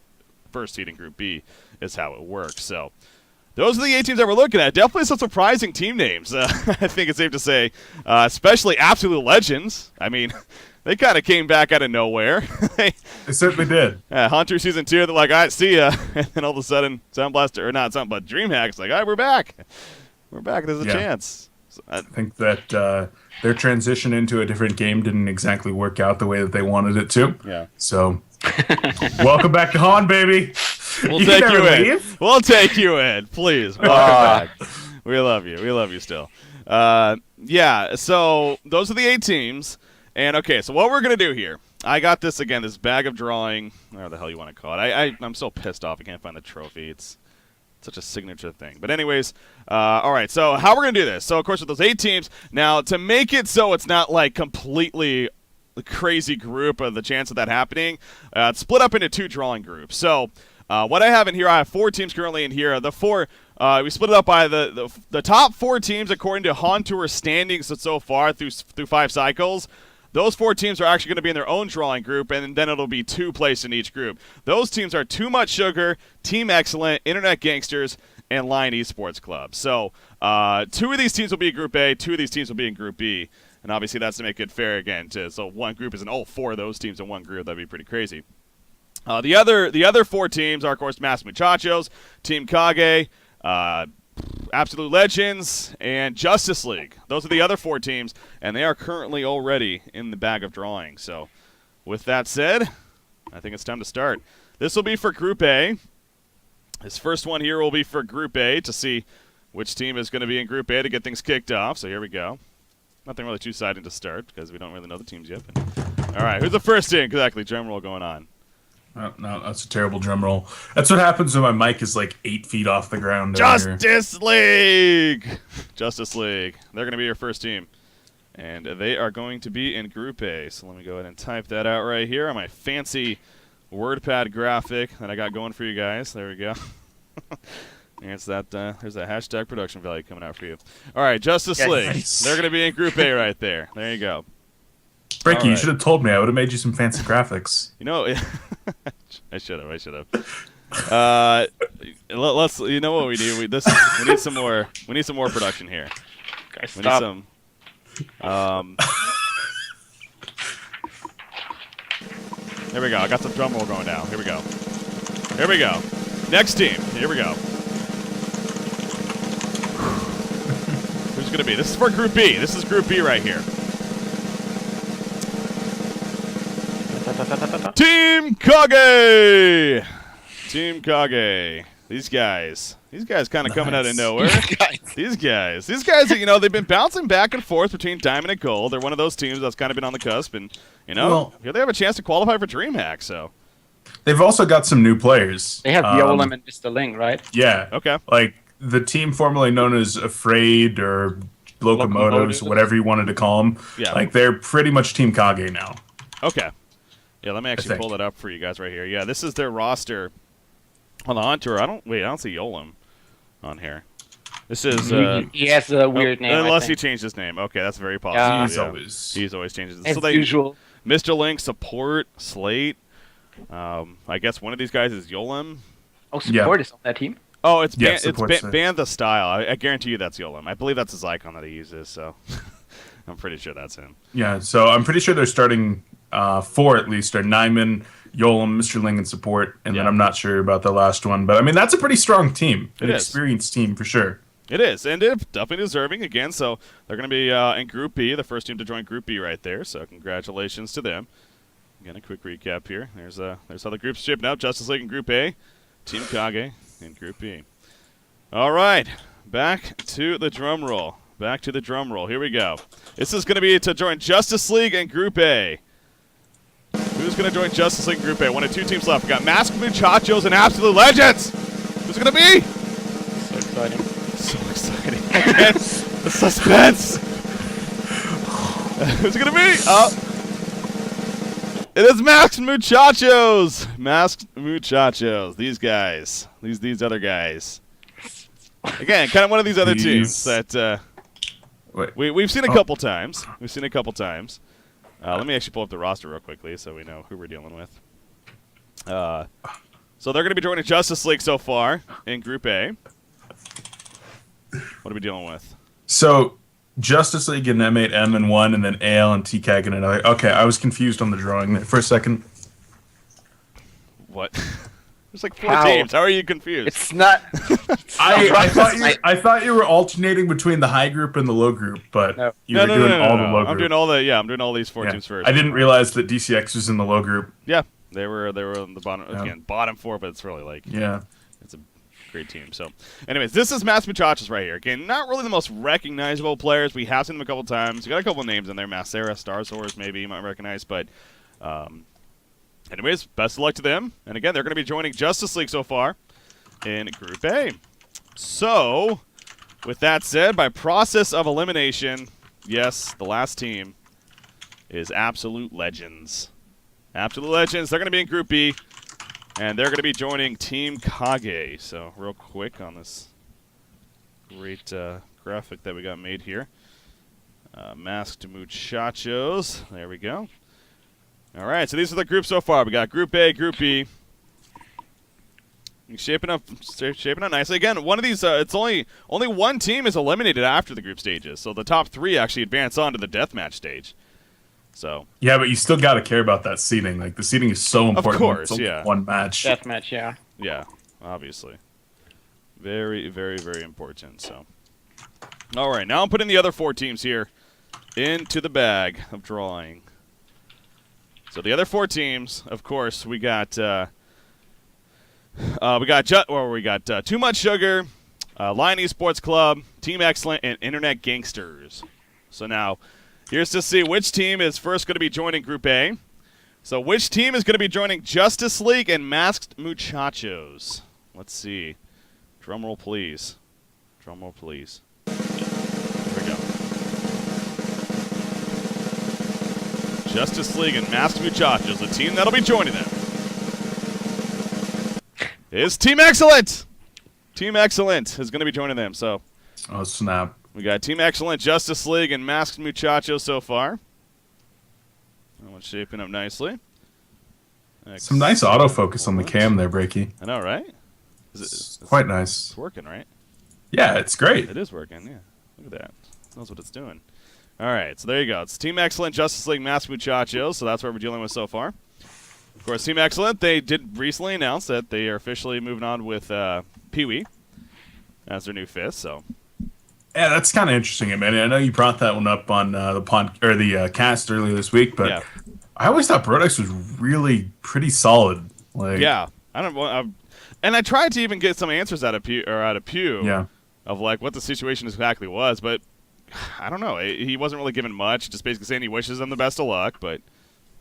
first seed in Group B is how it works. So those are the 8 teams that we're looking at. Definitely some surprising team names, I think it's safe to say, especially Absolute Legends. I mean, they kind of came back out of nowhere. They certainly did. HON Tour Season 2, they're like, all right, see ya. And then all of a sudden, Sound Blaster, or not Sound, but DreamHack's like, all right, we're back. There's a chance. So, I think that their transition into a different game didn't exactly work out the way that they wanted it to. Yeah. So, welcome back to HON, baby. We'll take you in. We'll take you in, please. Welcome back. We love you. We love you still. Yeah, so those are the 8 teams. And, okay, so what we're going to do here, I got this, again, this bag of drawing, whatever the hell you want to call it. I'm so pissed off I can't find the trophy. It's such a signature thing. But anyways, all right, so how we're going to do this. So, of course, with those 8 teams, now to make it so it's not, like, completely the crazy group of the chance of that happening, it's split up into 2 drawing groups. So what I have in here, I have 4 teams currently in here. The 4, we split it up by the top 4 teams according to HON Tour standings so far through 5 cycles. Those 4 teams are actually going to be in their own drawing group, and then it'll be 2 placed in each group. Those teams are Too Much Sugar, Team Excellent, Internet Gangsters, and Lion Esports Club. So 2 of these teams will be in Group A, 2 of these teams will be in Group B. And obviously that's to make it fair again. So one group is in all 4 of those teams in one group. That'd be pretty crazy. The other 4 teams are, of course, Mass Muchachos, Team Kage, Absolute Legends, and Justice League. Those are the other 4 teams, and they are currently already in the bag of drawing. So with that said, I think it's time to start. This will be for Group A. This first one here will be for Group A to see which team is going to be in Group A to get things kicked off. So here we go. Nothing really too exciting to start because we don't really know the teams yet. But all right, who's the first team? Exactly, drum roll going on. Oh, no, that's a terrible drum roll. That's what happens when my mic is like 8 feet off the ground. Justice League! Justice League. They're going to be your first team. And they are going to be in Group A. So let me go ahead and type that out right here on my fancy WordPad graphic that I got going for you guys. There we go. There's that hashtag production value coming out for you. All right, Justice League. Nice. They're going to be in Group A right there. There you go. Frankie, you should have told me. I would have made you some fancy graphics. You know, I should have. Let's. You know what we need? We need some more. We need some more production here. Guys, We stop. need some. Here we go. I got some drum roll going now. Here we go. Next team. Here we go. Who's going to be? This is for Group B. This is Group B right here. Team Kage! Team Kage. These guys kind of coming out of nowhere. These guys, you know, they've been bouncing back and forth between Diamond and Gold. They're one of those teams that's kind of been on the cusp, and, you know, here they have a chance to qualify for DreamHack, so. They've also got some new players. They have Yolam and Mr. Ling, right? Yeah. Okay. Like the team formerly known as Afraid or locomotives, whatever you wanted to call them. Yeah. Like, they're pretty much Team Kage now. Okay. Yeah, let me actually pull that up for you guys right here. Yeah, this is their roster on the HON Tour. I don't see Yolam on here. This is he has a weird name. Unless he changed his name. Okay, that's very possible. He's always changes. As usual. Mr. Link, support, Slate. I guess one of these guys is Yolam. Oh, support is on that team. Oh, it's Ban the Style. I guarantee you that's Yolam. I believe that's his icon that he uses. So I'm pretty sure that's him. Yeah. So I'm pretty sure they're starting 4 at least are Nyman, Yolam, Mr. Ling, and support, and then I'm not sure about the last one. But I mean, that's a pretty strong team, an experienced team for sure. It is, and they're definitely deserving again. So they're going to be in Group B, the first team to join Group B right there. So congratulations to them. Again, a quick recap here. There's how the group's shaping up. Justice League in Group A, Team Kage in Group B. All right, back to the drum roll. Here we go. This is going to be to join Justice League in Group A. Who's going to join Justice League in Group A? One of 2 teams left. We got Masked Muchachos and Absolute Legends. Who's it going to be? So exciting. Again, the suspense. Who's it going to be? It is Masked Muchachos. These guys. These other guys. Again, kind of one of these other teams that we've seen a couple times. Let me actually pull up the roster real quickly so we know who we're dealing with. So they're going to be joining Justice League so far in Group A. What are we dealing with? So Justice League and M8, M and 1, and then AL and TCAG and another. Okay, I was confused on the drawing there for a second. What? There's like 4 teams. How are you confused? It's not. I thought you were alternating between the high group and the low group, but you were doing all the low group. I'm doing all these 4 teams first. I didn't realize that DCX was in the low group. Yeah, they were on the bottom again, bottom 4, but it's really like it's a great team. So, anyways, this is Masked Muchachos right here. Again, not really the most recognizable players. We have seen them a couple times. We got a couple names in there. Macera, Star Source, maybe you might recognize, but. Anyways, best of luck to them. And again, they're going to be joining Justice League so far in Group A. So, with that said, by process of elimination, yes, the last team is Absolute Legends. Absolute Legends, they're going to be in Group B, and they're going to be joining Team Kage. So, real quick on this great graphic that we got made here. Masked Muchachos. There we go. All right, so these are the groups so far. We got Group A, Group B. Shaping up nicely. Again, one of these, it's only one team is eliminated after the group stages. So the top 3 actually advance on to the deathmatch stage. So yeah, but you still got to care about that seeding. Like the seeding is so important. Of course, it's only one match. Deathmatch, yeah. Yeah, obviously. Very, very, very important. So, all right, now I'm putting the other 4 teams here into the bag of drawing. So the other 4 teams, of course, we got Too Much Sugar, Lion Esports Club, Team Excellent, and Internet Gangsters. So now, here's to see which team is first going to be joining Group A. So which team is going to be joining Justice League and Masked Muchachos? Let's see. Drum roll, please. Drum roll, please. Here we go. Justice League and Masked Muchachos, the team that'll be joining them, is Team Excellent. Team Excellent is going to be joining them. So, oh snap! We got Team Excellent, Justice League, and Masked Muchachos so far. That one's shaping up nicely. Some nice autofocus on the cam there, Breaky. I know, right? It's quite nice. It's working, right? Yeah, it's great. It is working. Yeah, look at that. It knows what it's doing. All right, so there you go. It's Team Excellent, Justice League, Masked Muchachos, so that's what we're dealing with so far. Of course, Team Excellent, they did recently announce that they are officially moving on with Pee-wee as their new 5th, so. Yeah, that's kind of interesting, man. I know you brought that one up on the cast earlier this week, but I always thought Brodex was really pretty solid. Like, yeah, I don't. And I tried to even get some answers out of Pew of like what the situation exactly was, but I don't know. He wasn't really given much, just basically saying he wishes them the best of luck. But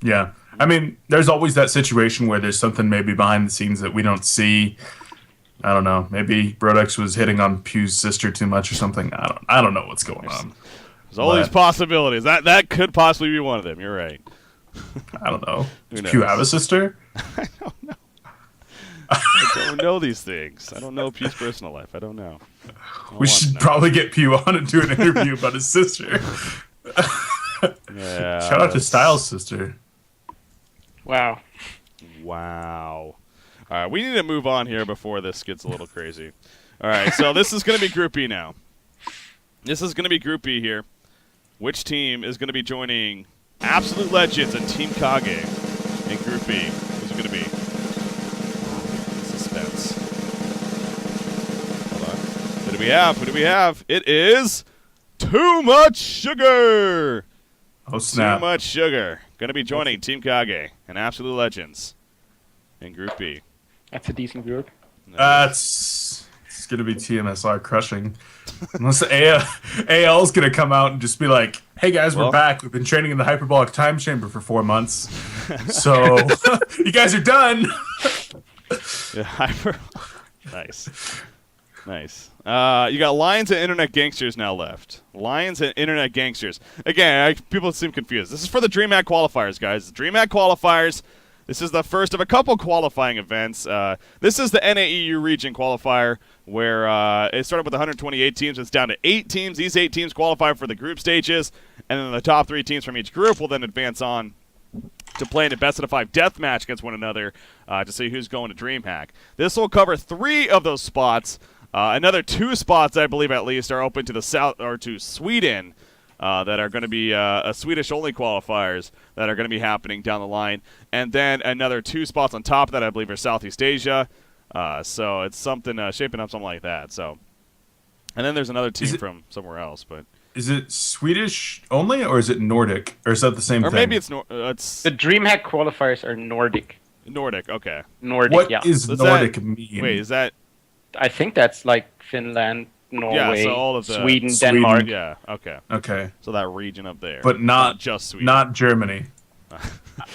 yeah, I mean, there's always that situation where there's something maybe behind the scenes that we don't see. I don't know. Maybe Brodex was hitting on Pew's sister too much or something. I don't know what's going on. There's all these possibilities. That could possibly be one of them. You're right. I don't know. Who Does Pew knows? have a sister? I don't know. I don't know these things. I don't know Pew's personal life. I don't know. We should probably get Pew on and do an interview about his sister. Yeah, Shout out to Styles' sister. Wow. Wow. All right, we need to move on here before this gets a little crazy. All right, so this is going to be Group B now. This is going to be Group B here. Which team is going to be joining Absolute Legends and Team Kage in Group B? Who's it going to be? Suspense. Hold on. Who do we have? Who do we have? It is Too Much Sugar. Oh, snap. Too Much Sugar. Going to be joining Team Kage and Absolute Legends in Group B. That's a decent group. It's going to be TMSR crushing. Unless the AL is going to come out and just be like, hey guys, we're back. We've been training in the hyperbolic time chamber for 4 months. So, you guys are done. Yeah, Nice. Nice. You got Lions and Internet Gangsters now left. Lions and Internet Gangsters. Again, people seem confused. This is for the DreamHack qualifiers, guys. The DreamHack qualifiers. This is the first of a couple qualifying events. This is the NAEU region qualifier where it started with 128 teams. It's down to 8 teams. These 8 teams qualify for the group stages, and then the top 3 teams from each group will then advance on to play in a best-of-5 death match against one another to see who's going to DreamHack. This will cover 3 of those spots. Another 2 spots, I believe at least, are open to the south or to Sweden. That are going to be Swedish-only qualifiers that are going to be happening down the line. And then another 2 spots on top of that, I believe, are Southeast Asia. So it's something shaping up something like that. So, and then there's another team from somewhere else. But is it Swedish only, or is it Nordic? Or is that the same thing? Or maybe it's The DreamHack qualifiers are Nordic. Nordic, okay. Nordic, What yeah. is Nordic mean? Wait, is that... I think that's like Finland, Norway, so all of the Sweden, Denmark. Yeah, okay. Okay. So that region up there. But not just Sweden. Not Germany.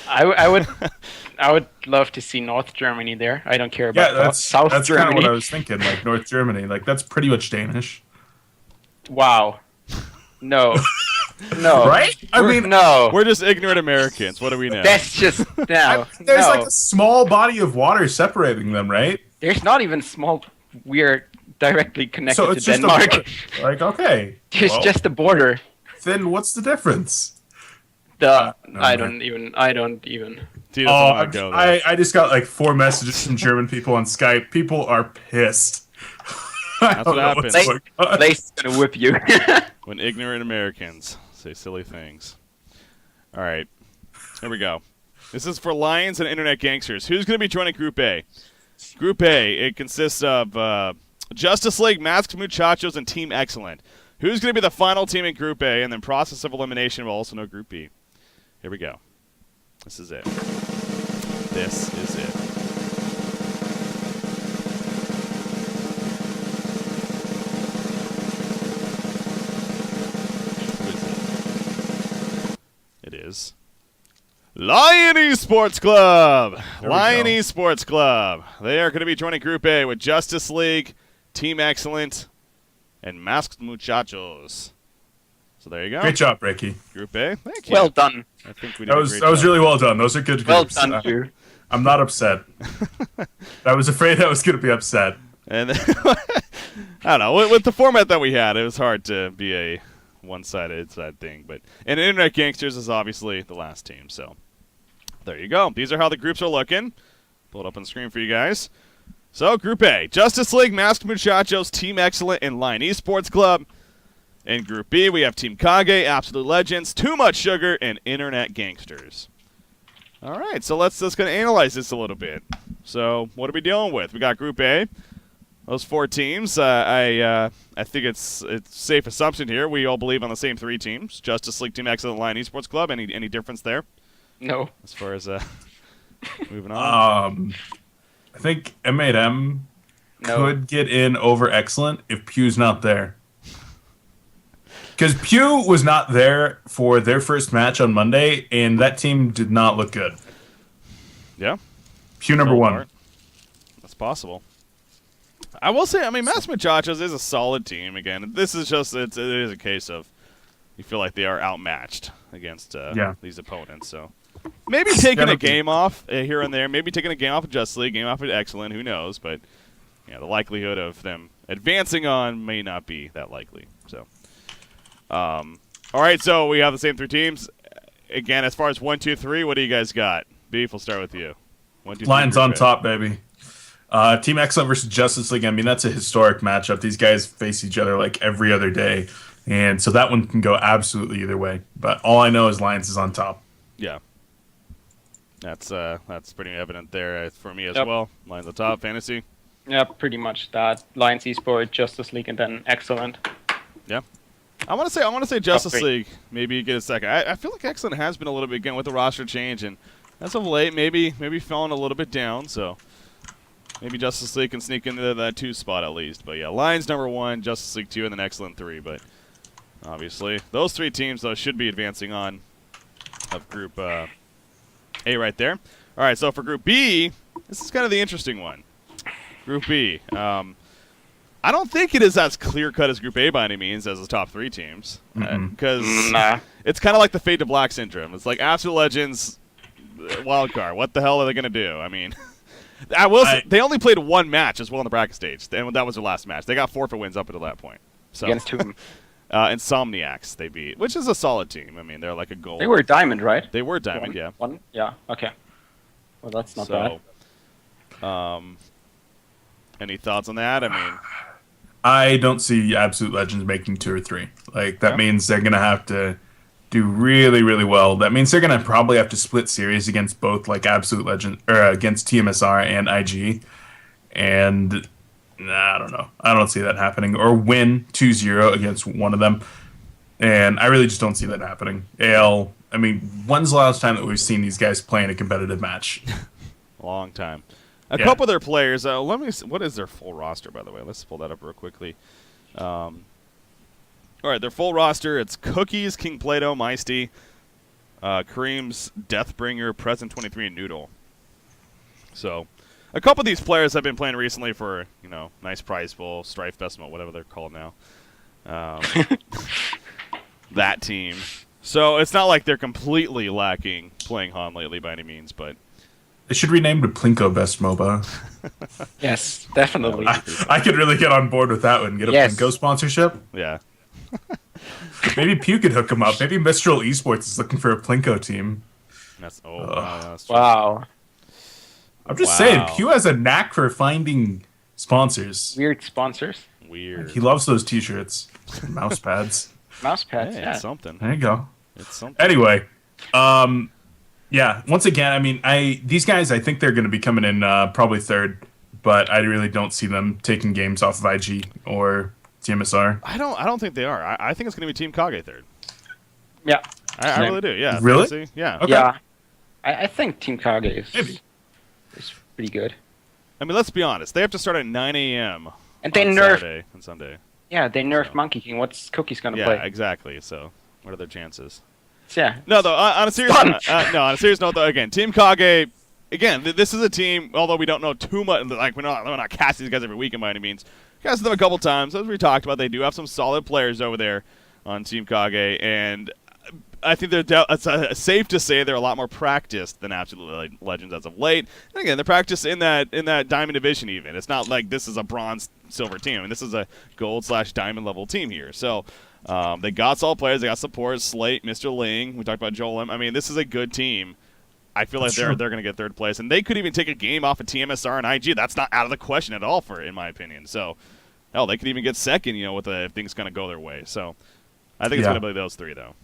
I would love to see North Germany there. I don't care about South that's Germany. kind of what I was thinking, like North Germany. Like, that's pretty much Danish. Wow. No. No. Right? I mean, no. We're just ignorant Americans. What do we know? That's just no. there's no. like a small body of water separating them, right? There's not even small. We're directly connected So it's to just Denmark. like, okay. It's just a border. Then what's the difference? I man. don't even. Dude, doesn't go there. I just got like 4 messages from German people on Skype. People are pissed. That's what happens. They're gonna whip you. When ignorant Americans say silly things. All right. Here we go. This is for Lions and Internet Gangsters. Who's going to be joining Group A? Group A, it consists of Justice League, Masked Muchachos, and Team Excellent. Who's going to be the final team in Group A? And then process of elimination will also know Group B. Here we go. This is it. This is it. It is Lion Esports Club. Lion Esports Club. They are going to be joining Group A with Justice League, Team Excellent, and Masked Muchachos. So there you go. Great job, Ricky. Group A. Thank you. Well done. I think we did That was really well done. Those are good groups. Well done, you. I'm not upset. I was afraid I was going to be upset. And then, I don't know. With the format that we had, it was hard to be a one-sided thing. And Internet Gangsters is obviously the last team. So there you go. These are how the groups are looking. Pull it up on the screen for you guys. So Group A, Justice League, Masked Muchachos, Team Excellent, and Lion Esports Club. In Group B, we have Team Kage, Absolute Legends, Too Much Sugar, and Internet Gangsters. All right, so let's go analyze this a little bit. So what are we dealing with? We got Group A, those 4 teams. I think it's safe assumption here. We all believe on the same 3 teams: Justice League, Team Excellent, Lion Esports Club. Any difference there? No. As far as moving on. I think M8M could get in over Excellent if Pew's not there. Because Pew was not there for their first match on Monday, and that team did not look good. Yeah. Pew number 1. That's possible. I will say, I mean, Mass Machachos is a solid team. Again, this is just it is a case of you feel like they are outmatched against these opponents. So maybe taking a game off here and there, maybe taking a game off of Justice League, game off of Excellent, who knows? But the likelihood of them advancing on may not be that likely. So, all right, so we have the same 3 teams. Again, as far as 1, 2, 3, what do you guys got? Beef, we'll start with you. 1, 2, 3, Lions on top, baby. Team Excellent versus Justice League. I mean, that's a historic matchup. These guys face each other like every other day. And so that one can go absolutely either way. But all I know is Lions is on top. Yeah. That's pretty evident there for me as well. Lions on top. Fantasy? Yeah, pretty much that. Lions Esports, Justice League, and then Excellent. Yeah. I want to say Justice League. Maybe you get a second. I feel like Excellent has been a little bit, again, with the roster change. And as of late, maybe falling a little bit down. So maybe Justice League can sneak into that 2 spot at least. But yeah, Lions number 1, Justice League 2, and then Excellent 3. But obviously, those 3 teams, though, should be advancing on of Group A right there. All right, so for Group B, this is kind of the interesting one. Group B. I don't think it is as clear-cut as Group A by any means as the top 3 teams. Because it's kind of like the Fade to Black syndrome. It's like Absolute Legends, wild card. What the hell are they going to do? I mean, they only played 1 match as well in the bracket stage, and that was their last match. They got forfeit wins up until that point. So, against whom? Insomniacs they beat, which is a solid team. I mean, they're like a gold. They were Diamond, right? They were Diamond, yeah. One? Yeah, okay. Well, that's not bad. Any thoughts on that? I mean, I don't see Absolute Legends making 2 or 3. Like, that means they're going to have to do really, really well. That means they're going to probably have to split series against both, like, Absolute Legend, or against TMSR and IG. And I don't know. I don't see that happening. Or win 2-0 against one of them. And I really just don't see that happening. I mean, when's the last time that we've seen these guys play in a competitive match? Long time. A couple of their players. Let me see, what is their full roster, by the way? Let's pull that up real quickly. All right, their full roster. It's Cookies, King Plato, Meisty, Kareem's Deathbringer, Present 23, and Noodle. So, a couple of these players have been playing recently for, Nice Prize Bowl, Strife Festival, whatever they're called now. That team. So, it's not like they're completely lacking playing HON lately by any means, but they should rename to Plinko Best MOBA. Yes, definitely. I could really get on board with that one. Get a Plinko sponsorship. Yeah. Maybe Pew could hook him up. Maybe Mistral Esports is looking for a Plinko team. That's true. Wow. I'm just saying, Pew has a knack for finding sponsors. Weird sponsors. Weird. He loves those T-shirts, mouse pads. Mouse pads, It's something. There you go. It's something. Anyway, yeah. Once again, I mean, these guys, I think they're going to be coming in probably 3rd, but I really don't see them taking games off of IG or TMSR. I don't think they are. I think it's going to be Team Kage 3rd. Yeah. I really do. Yeah. Really? Fantasy. Yeah. Okay. Yeah. I think Team Kage is pretty good. I mean, let's be honest. They have to start at 9 a.m. And they Saturday and Sunday. Yeah, they nerfed Monkey King. What's Cookies going to play? Yeah, exactly. So, what are their chances? Yeah. No, though. On a serious note, though, again, Team Kage. Again, this is a team. Although we don't know too much, like we're not casting these guys every weekend by any means. Casted them a couple times, as we talked about. They do have some solid players over there on Team Kage, and I think it's safe to say they're a lot more practiced than Absolute Legends as of late. And again, they're practiced in that Diamond division. Even it's not like this is a bronze silver team. I mean, this is a gold/diamond level team here. So. They got solid players. They got support. Slate, Mr. Ling. We talked about Joel M. I mean, this is a good team. I feel like they're going to get 3rd place, and they could even take a game off of TMSR and IG. That's not out of the question at all, in my opinion. So, hell, they could even get 2nd. If things kind of go their way. So, I think it's going to be those 3 though.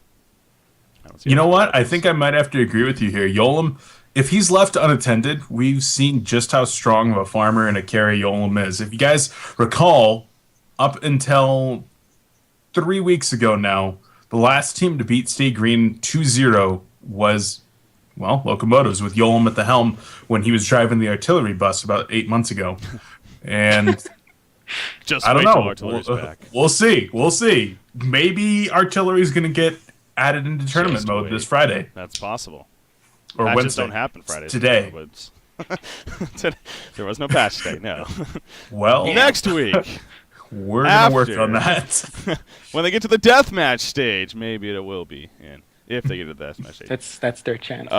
You know what? I think I might have to agree with you here, Yolam. If he's left unattended, we've seen just how strong of a farmer and a carry Yolam is. If you guys recall, up until 3 weeks ago now, the last team to beat Stay Green 2-0 was, Locomotives with Yolam at the helm when he was driving the artillery bus about 8 months ago. And just I don't wait till know. Artillery's back. We'll see. Maybe Artillery's going to get added into tournament mode this Friday. That's possible. Or Matches Wednesday. don't happen Fridays. Today. There was no patch today, no. Well, Next week, we're going to work on that. when they get to the deathmatch stage, maybe it will be. And if they get to the deathmatch stage. That's their chance.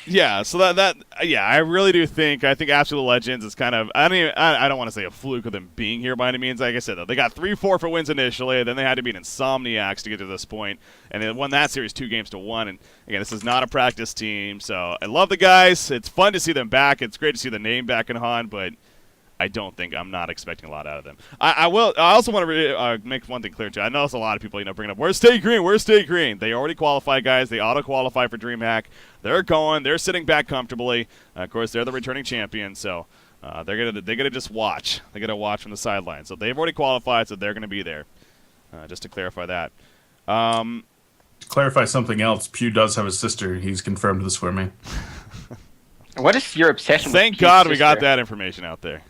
Yeah, so I really do think Absolute Legends is kind of I don't want to say a fluke of them being here by any means. Like I said, though, they got 3-4 for wins initially, then they had to beat Insomniacs to get to this point, and they won that series 2-1. And again, this is not a practice team, so I love the guys. It's fun to see them back. It's great to see the name back in HON, but I'm not expecting a lot out of them. I also want to make one thing clear too. I know there's a lot of people bringing up where's Stay Green. They already qualify, guys. They auto qualify for DreamHack. They're going. They're sitting back comfortably. Of course, they're the returning champions, so they're gonna just watch. They're gonna watch from the sidelines. So they've already qualified, so they're gonna be there. Just to clarify that. To clarify something else, Pew does have a sister. He's confirmed this for me. What is your obsession? Thank with God Pew's we got sister? that information out there.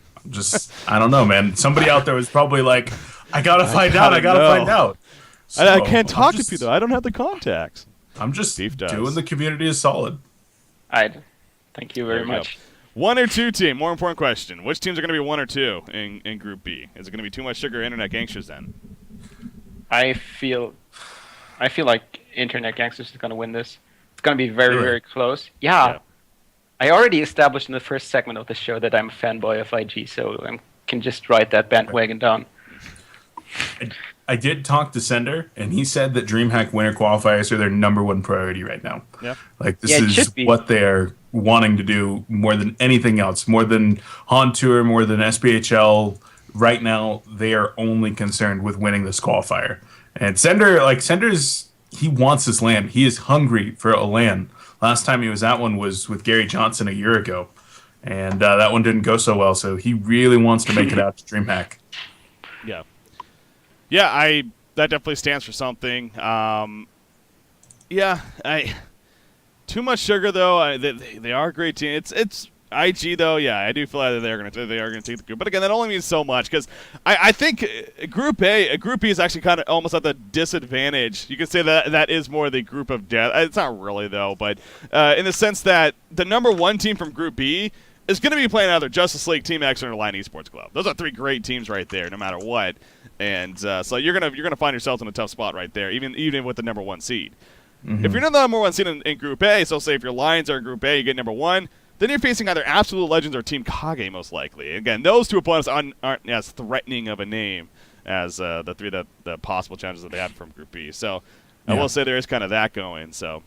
I don't know, man. Somebody out there was probably like, I gotta find out. So, I can't talk to you, though. I don't have the contacts. I'm just Beef does. doing the community a solid. Thank you very There we much. go. 1 or 2 team. More important question. Which teams are going to be 1 or 2 in Group B? Is it going to be Too Much Sugar or Internet Gangsters then? I feel like Internet Gangsters is going to win this. It's going to be very, Really? very close. Yeah. I already established in the first segment of the show that I'm a fanboy of IG, so I can just ride that bandwagon down. I did talk to Sender, and he said that DreamHack winner qualifiers are their #1 priority right now. Yeah. Like, this Yeah, it is should be. what they're wanting to do more than anything else, more than HON Tour, more than SBHL. Right now, they are only concerned with winning this qualifier. And Sender's, he wants his LAN. He is hungry for a LAN. Last time he was at one was with Gary Johnson a year ago, and that one didn't go so well, so he really wants to make it out to DreamHack. Yeah. Yeah, that definitely stands for something. Too Much Sugar, though, they are a great team. It's IG, though, yeah, I do feel like they are going to take the group. But again, that only means so much because I think Group B is actually kind of almost at the disadvantage. You could say that is more the group of death. It's not really, though, but in the sense that the #1 team from Group B is going to be playing either Justice League, Team X, or Line Esports Club. Those are 3 great teams right there, no matter what. And so you're gonna find yourselves in a tough spot right there, even with the #1 seed. Mm-hmm. If you're not the #1 seed in Group A, so say if your Lions are in Group A, you get #1. Then you're facing either Absolute Legends or Team Kage, most likely. Again, those 2 opponents aren't as threatening of a name as the 3 the possible challenges that they had from Group B. So I will say there is kind of that going. So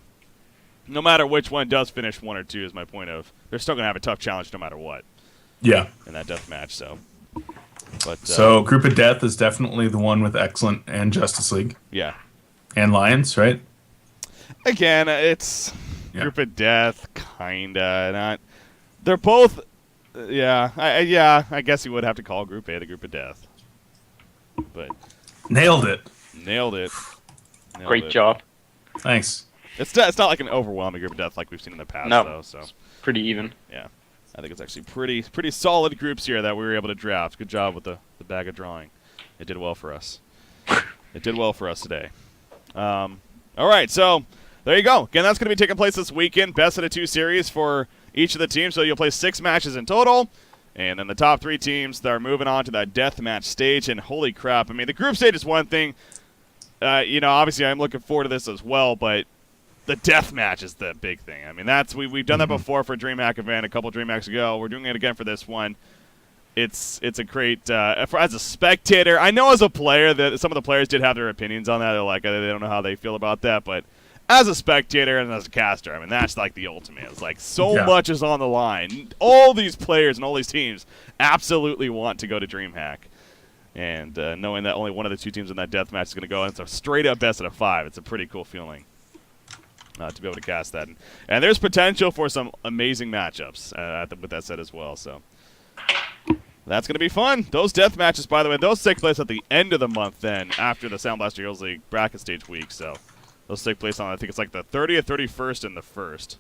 no matter which one does finish 1 or 2 is my point of they're still going to have a tough challenge no matter what. Yeah. In that death match. So Group of Death is definitely the one with Excellent and Justice League. Yeah. And Lions, right? Again, it's Group of Death, kinda not. They're both, I guess you would have to call Group A the Group of Death. But Nailed it. Great job. Thanks. It's not like an overwhelming Group of Death like we've seen in the past, though. So it's pretty even. Yeah, I think it's actually pretty solid groups here that we were able to draft. Good job with the bag of drawing. It did well for us. It did well for us today. All right, so there you go. Again, that's going to be taking place this weekend. Best of the 2 series for each of the teams. So you'll play 6 matches in total. And then the top 3 teams that are moving on to that death match stage. And holy crap, I mean, the group stage is one thing. Obviously I'm looking forward to this as well, but the death match is the big thing. I mean, we've done that before for a DreamHack event a couple DreamHacks ago. We're doing it again for this one. It's a great as a spectator. I know as a player that some of the players did have their opinions on that. They're like, they don't know how they feel about that, but as a spectator and as a caster, I mean, that's like the ultimate. It's like so much is on the line. All these players and all these teams absolutely want to go to DreamHack. And knowing that only one of the 2 teams in that death match is going to go, and it's a straight-up best of 5, it's a pretty cool feeling to be able to cast that. And there's potential for some amazing matchups with that said as well. So that's going to be fun. Those death matches, by the way, those take place at the end of the month then, after the Sound Blaster Heroes League bracket stage week. So those take place on, I think it's like the 30th, 31st, and the 1st.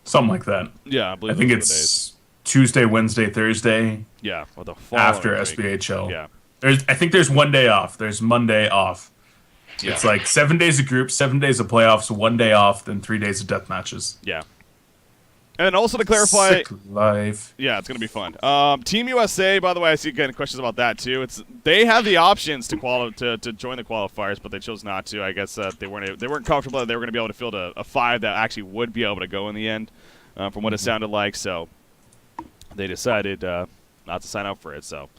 Something like that. Yeah, I believe I think those are the it's days. Tuesday, Wednesday, Thursday. Yeah, or the After break. SBHL. Yeah. I think there's 1 day off. There's Monday off. Yeah. It's like 7 days of groups, 7 days of playoffs, 1 day off, then 3 days of death matches. Yeah. And also to clarify, Sick life. yeah, it's gonna be fun. Team USA, by the way, I see getting questions about that too. They have the options to join the qualifiers, but they chose not to. I guess they weren't comfortable that they were going to be able to field a 5 that actually would be able to go in the end, from what it sounded like. So they decided not to sign up for it. So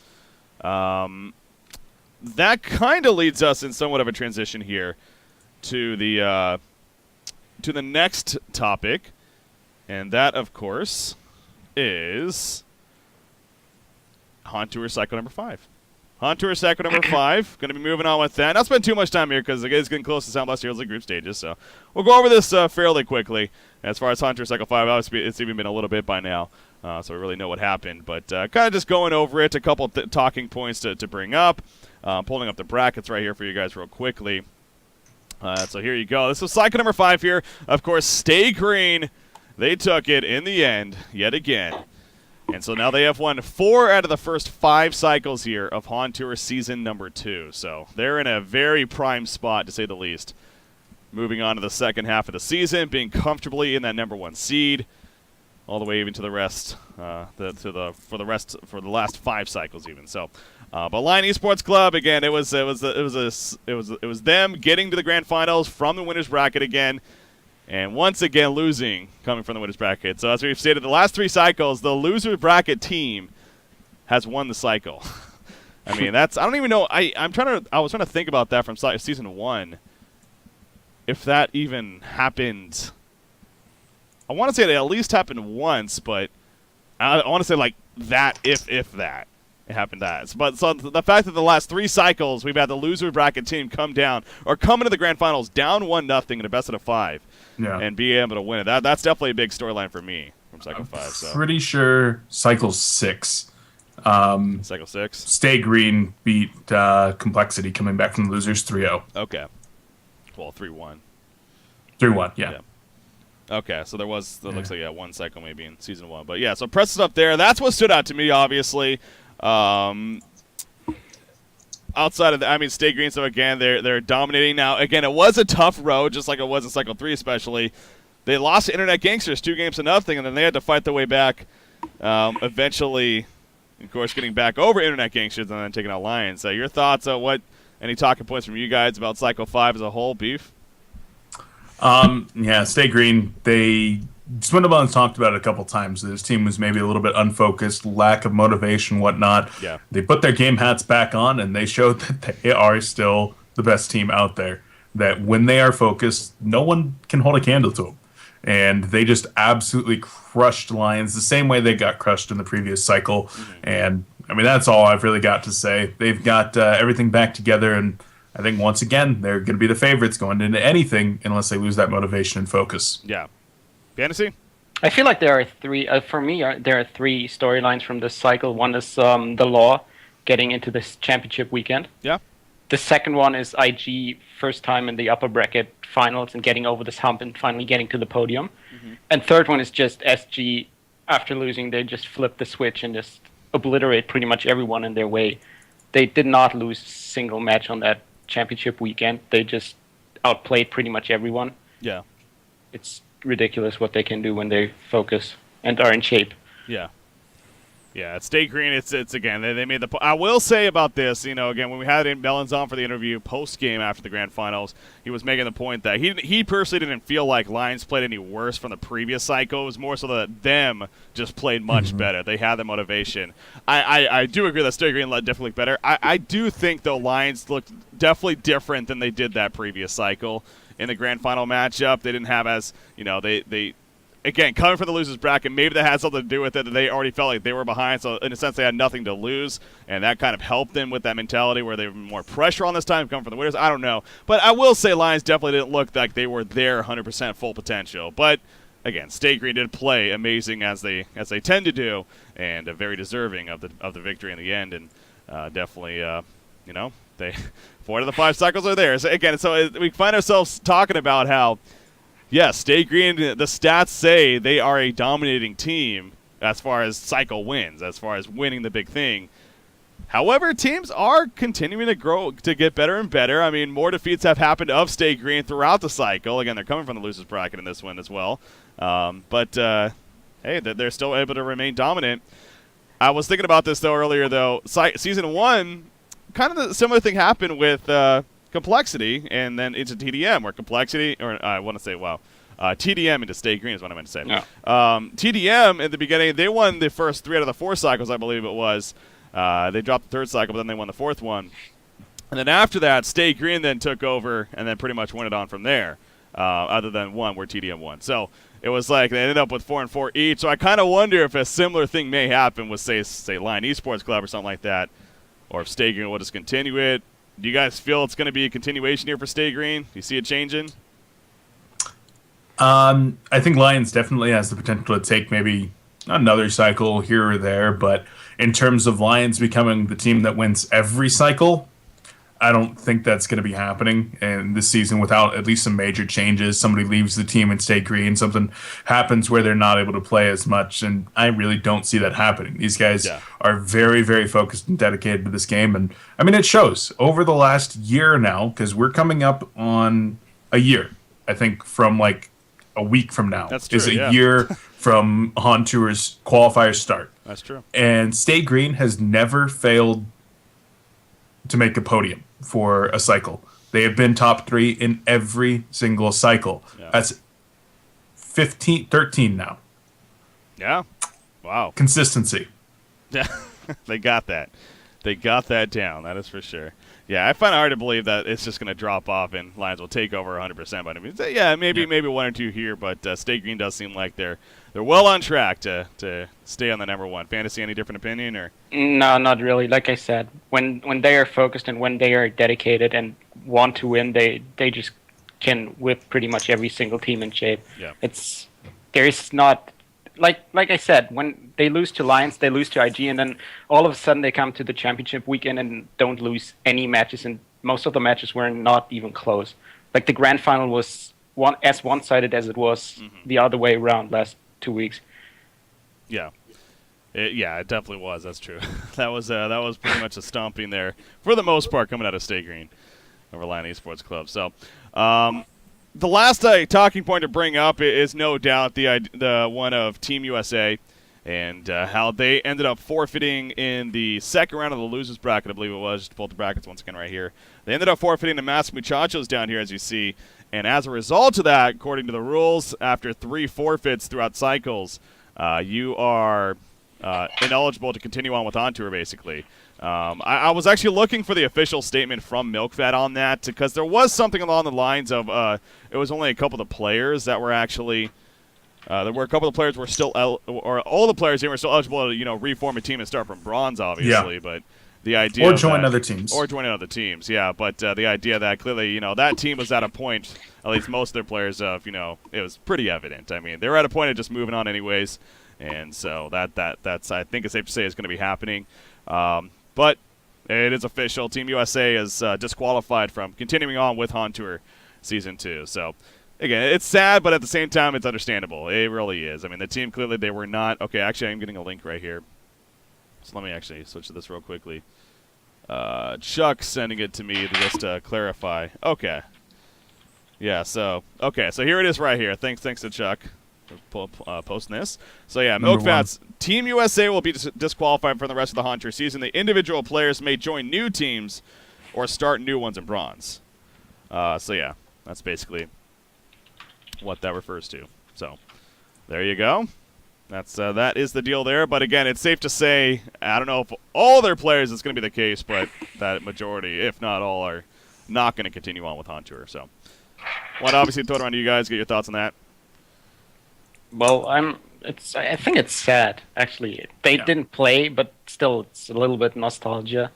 that kind of leads us in somewhat of a transition here to the next topic. And that, of course, is HON Tour cycle number 5. HON Tour cycle number 5. Going to be moving on with that. Not spend too much time here because it's getting close to Sound Blast Heroes League group stages. So we'll go over this fairly quickly. As far as HON Tour cycle 5, obviously it's even been a little bit by now, so we really know what happened. But kind of just going over it, a couple talking points to bring up. Pulling up the brackets right here for you guys real quickly. So here you go. This was cycle number 5 here. Of course, Stay Green. They took it in the end, yet again. And so now they have won 4 out of the first 5 cycles here of HON Tour season number 2. So they're in a very prime spot, to say the least. Moving on to the second half of the season, being comfortably in that number 1 seed, all the way even to the rest, for the last 5 cycles even. So, but Lion Esports Club again, it was them getting to the grand finals from the winners bracket again. And once again, losing coming from the winners bracket. So as we've stated, the last 3 cycles, the loser bracket team has won the cycle. I mean, I don't even know. I was trying to think about that from season 1. If that even happened, I want to say it at least happened once, but I want to say like that, if that. It happened that. But so the fact that the last 3 cycles we've had the loser bracket team come down or come into the grand finals down 1-0 in a best of 5, and be able to win it. That's definitely a big storyline for me from cycle 5. So pretty sure cycle 6. Cycle 6. Stay Green beat Complexity coming back from the losers 3-0. Okay. Well, 3-1. 3-1. Yeah. Okay, so there looks like one cycle maybe in season 1, but yeah. So press it up there. That's what stood out to me, obviously. Outside of that, Stay Green, so again, they're dominating now. Again, it was a tough road, just like it was in Cycle 3 especially. They lost to Internet Gangsters 2-0, and then they had to fight their way back, eventually, of course, getting back over Internet Gangsters and then taking out Lions. So your thoughts on any talking points from you guys about Cycle 5 as a whole, Beef? Yeah, Stay Green, Swindlebon's talked about it a couple times. This team was maybe a little bit unfocused, lack of motivation, whatnot. Yeah. They put their game hats back on, and they showed that they are still the best team out there. That when they are focused, no one can hold a candle to them. And they just absolutely crushed Lions the same way they got crushed in the previous cycle. Mm-hmm. And, that's all I've really got to say. They've got everything back together, and I think once again, they're going to be the favorites going into anything unless they lose that motivation and focus. Yeah. Fantasy? I feel like there are 3. For me, there are 3 storylines from this cycle. One is the Law getting into this championship weekend. Yeah. The second one is IG first time in the upper bracket finals and getting over this hump and finally getting to the podium. Mm-hmm. And third one is just SG. After losing, they just flip the switch and just obliterate pretty much everyone in their way. They did not lose a single match on that championship weekend. They just outplayed pretty much everyone. Yeah. It's ridiculous what they can do when they focus and are in shape. Yeah. Yeah, it's Stay Green. It's again, they made the I will say about this, again, when we had Mellons on for the interview post-game after the grand finals, he was making the point that he personally didn't feel like Lions played any worse from the previous cycle. It was more so that them just played much better. They had the motivation. I do agree that Stay Green definitely looked better. I do think, though, Lions looked definitely different than they did that previous cycle. In the grand final matchup, they didn't have as, they again, coming from the losers bracket, maybe that had something to do with it, that they already felt like they were behind, so in a sense they had nothing to lose, and that kind of helped them with that mentality where they were more pressure on this time coming from the winners. I don't know. But I will say Lions definitely didn't look like they were there 100% full potential. But, again, Stay Green did play amazing as they tend to do, and very deserving of the victory in the end, and definitely, they 4 out of the 5 cycles are there. So, again, we find ourselves talking about how, yes, Stay Green, the stats say they are a dominating team as far as cycle wins, as far as winning the big thing. However, teams are continuing to grow, to get better and better. More defeats have happened of Stay Green throughout the cycle. Again, they're coming from the losers bracket in this one as well. But hey, they're still able to remain dominant. I was thinking about this, though, earlier, though. Season 1, kind of the similar thing happened with Complexity, and then into TDM, where Complexity, or I want to say, TDM into Stay Green is what I meant to say. Yeah. TDM, in the beginning, they won the first 3 out of the 4 cycles, I believe it was. They dropped the 3rd cycle, but then they won the 4th one. And then after that, Stay Green then took over and then pretty much went it on from there, other than one where TDM won. So it was like they ended up with 4 and 4 each. So I kind of wonder if a similar thing may happen with, say Lion Esports Club or something like that, or if Stay Green will just continue it. Do you guys feel it's going to be a continuation here for Stay Green? Do you see it changing? I think Lions definitely has the potential to take maybe another cycle here or there, but in terms of Lions becoming the team that wins every cycle, I don't think that's going to be happening in this season without at least some major changes. Somebody leaves the team and Stay Green. Something happens where they're not able to play as much, and I really don't see that happening. These guys are very, very focused and dedicated to this game, and I mean, it shows over the last year now, because we're coming up on a year, I think, from like a week from now. That's true, is a year from HON Tour's qualifier start. That's true. And Stay Green has never failed to make a podium for a cycle. They have been top 3 in every single cycle. Yeah. That's 13 now. Yeah. Wow. Consistency. Yeah. They got that. They got that down. That is for sure. Yeah, I find it hard to believe that it's just going to drop off and Lions will take over 100%. But I mean, maybe 1 or 2 here, but Stay Green does seem like they're well on track to stay on the number 1. Fantasy, any different opinion or? No, not really. Like I said, when they are focused and when they are dedicated and want to win, they just can whip pretty much every single team in shape. Yeah. There's not like I said, when they lose to Lions, they lose to IG, and then all of a sudden they come to the championship weekend and don't lose any matches, and most of the matches were not even close. Like the grand final was as one-sided as it was the other way around last 2 weeks. Yeah. It definitely was. That's true. that was pretty much a stomping there for the most part coming out of Stay Green over Lion Esports Club. So, the last talking point to bring up is no doubt the one of Team USA and how they ended up forfeiting in the second round of the losers bracket, I believe it was. Just to pull up the brackets once again right here. They ended up forfeiting the Masked Muchachos down here, as you see. And as a result of that, according to the rules, after 3 forfeits throughout cycles, you are ineligible to continue on with HON Tour, basically. I was actually looking for the official statement from MilkFat on that, because there was something along the lines of it was only a couple of the players that were actually there were a couple of players were still or all the players here were still eligible to reform a team and start from bronze, obviously, but the idea or join other teams, but the idea that clearly that team was at a point, at least most of their players of it was pretty evident. I mean, they were at a point of just moving on anyways, and so that's I think it's safe to say is going to be happening. But it is official. Team USA is disqualified from continuing on with HON Tour Season 2. So, again, it's sad, but at the same time, it's understandable. It really is. I mean, the team clearly, they were not. Okay, actually, I'm getting a link right here. So let me actually switch to this real quickly. Chuck's sending it to me just to clarify. Okay. Yeah, so here it is right here. Thanks to Chuck for posting this. So, yeah, MilkFats, Team USA will be disqualified from the rest of the HON Tour season. The individual players may join new teams or start new ones in bronze. So, yeah, that's basically what that refers to. So, there you go. That is the deal there. But, again, it's safe to say, I don't know if all their players is going to be the case, but that majority, if not all, are not going to continue on with HON Tour. So, want to obviously throw it around to you guys, get your thoughts on that. Well, I think it's sad, actually. They didn't play, but still, it's a little bit nostalgia.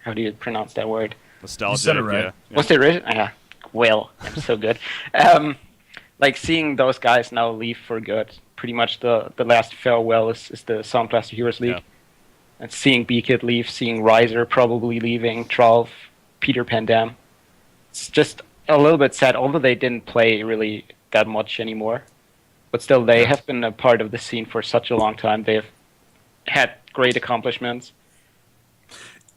How do you pronounce that word? Nostalgia. You said it right. Yeah. What's it written? Yeah. Well, I'm so good. Like seeing those guys now leave for good. Pretty much the last farewell is the Sound Blaster Heroes League. Yeah. And seeing B-Kid leave, seeing Riser probably leaving, Trolf, Peter Pandam. It's just a little bit sad, although they didn't play really that much anymore. But still, they have been a part of the scene for such a long time. They've had great accomplishments.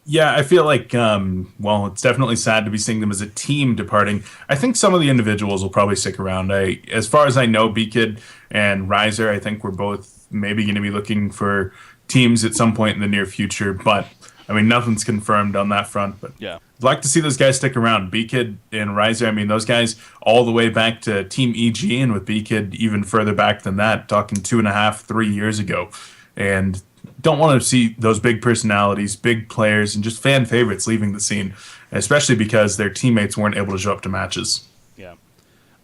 Yeah, I feel like, it's definitely sad to be seeing them as a team departing. I think some of the individuals will probably stick around. As far as I know, B-Kid and Riser, I think were both maybe going to be looking for teams at some point in the near future. But, I mean, nothing's confirmed on that front. But Yeah. I'd like to see those guys stick around. B-Kid and Riser, I mean, those guys all the way back to Team EG, and with B-Kid even further back than that, talking 2.5, 3 years ago. And don't want to see those big personalities, big players, and just fan favorites leaving the scene, especially because their teammates weren't able to show up to matches. Yeah.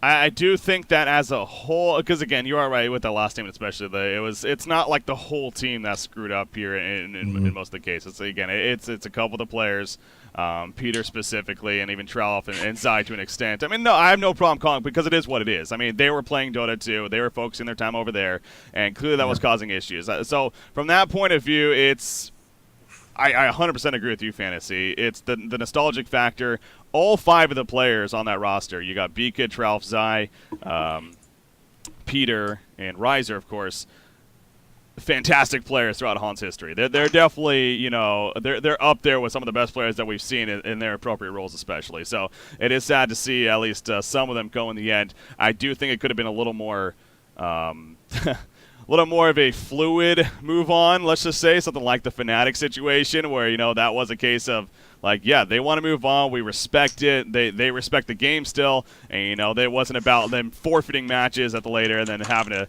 I do think that as a whole, because again, you are right with the last team, especially it's not like the whole team that's screwed up here in most of the cases. Again, it's a couple of the players, Peter specifically, and even Trelloff and Zai to an extent. I mean, no, I have no problem calling because it is what it is. I mean, they were playing Dota 2, they were focusing their time over there, and clearly that was causing issues. So from that point of view, I 100% agree with you, Fantasy. It's the nostalgic factor. All 5 of the players on that roster, you got B-Kid, Tralf, Zai, Peter, and Riser, of course. Fantastic players throughout HON's history. They're definitely, they're up there with some of the best players that we've seen in their appropriate roles, especially. So it is sad to see at least some of them go in the end. I do think it could have been a little more of a fluid move on, let's just say, something like the Fnatic situation where, that was a case of, like, yeah, they want to move on. We respect it. They respect the game still. And, it wasn't about them forfeiting matches at the later and then having to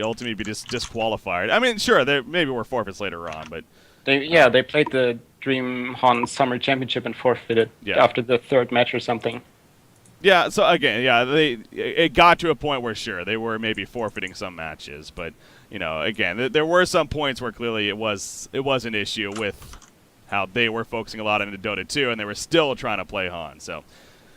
ultimately be disqualified. I mean, sure, there maybe were forfeits later on, but... They played the Dream HON Summer Championship and forfeited after the 3rd match or something. Yeah, so again, it got to a point where, sure, they were maybe forfeiting some matches. But, again, there were some points where clearly it was an issue with how they were focusing a lot into Dota 2, and they were still trying to play HON. So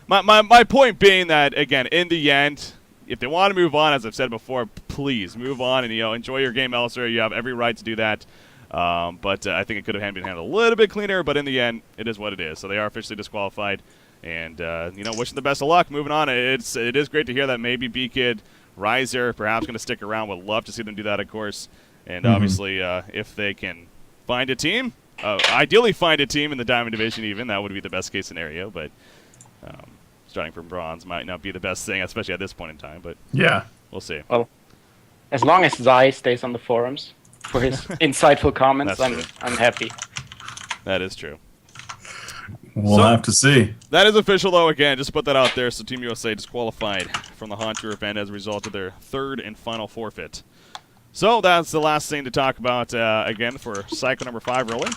my point being that, again, in the end, if they want to move on, as I've said before, please move on and, enjoy your game elsewhere. You have every right to do that. But I think it could have been handled a little bit cleaner, but in the end, it is what it is. So they are officially disqualified. And, wishing the best of luck. Moving on, it is great to hear that maybe B-Kid, Riser, perhaps going to stick around. Would love to see them do that, of course. And obviously, if they can find a team, ideally find a team in the Diamond Division even, that would be the best case scenario. But starting from Bronze might not be the best thing, especially at this point in time. But yeah, we'll see. Well, as long as Zai stays on the forums for his insightful comments, I'm happy. That is true. We'll have to see. That is official, though, again, just put that out there. So Team USA disqualified from the HON Tour event as a result of their 3rd and final forfeit. So that's the last thing to talk about, again, for cycle number 5, really.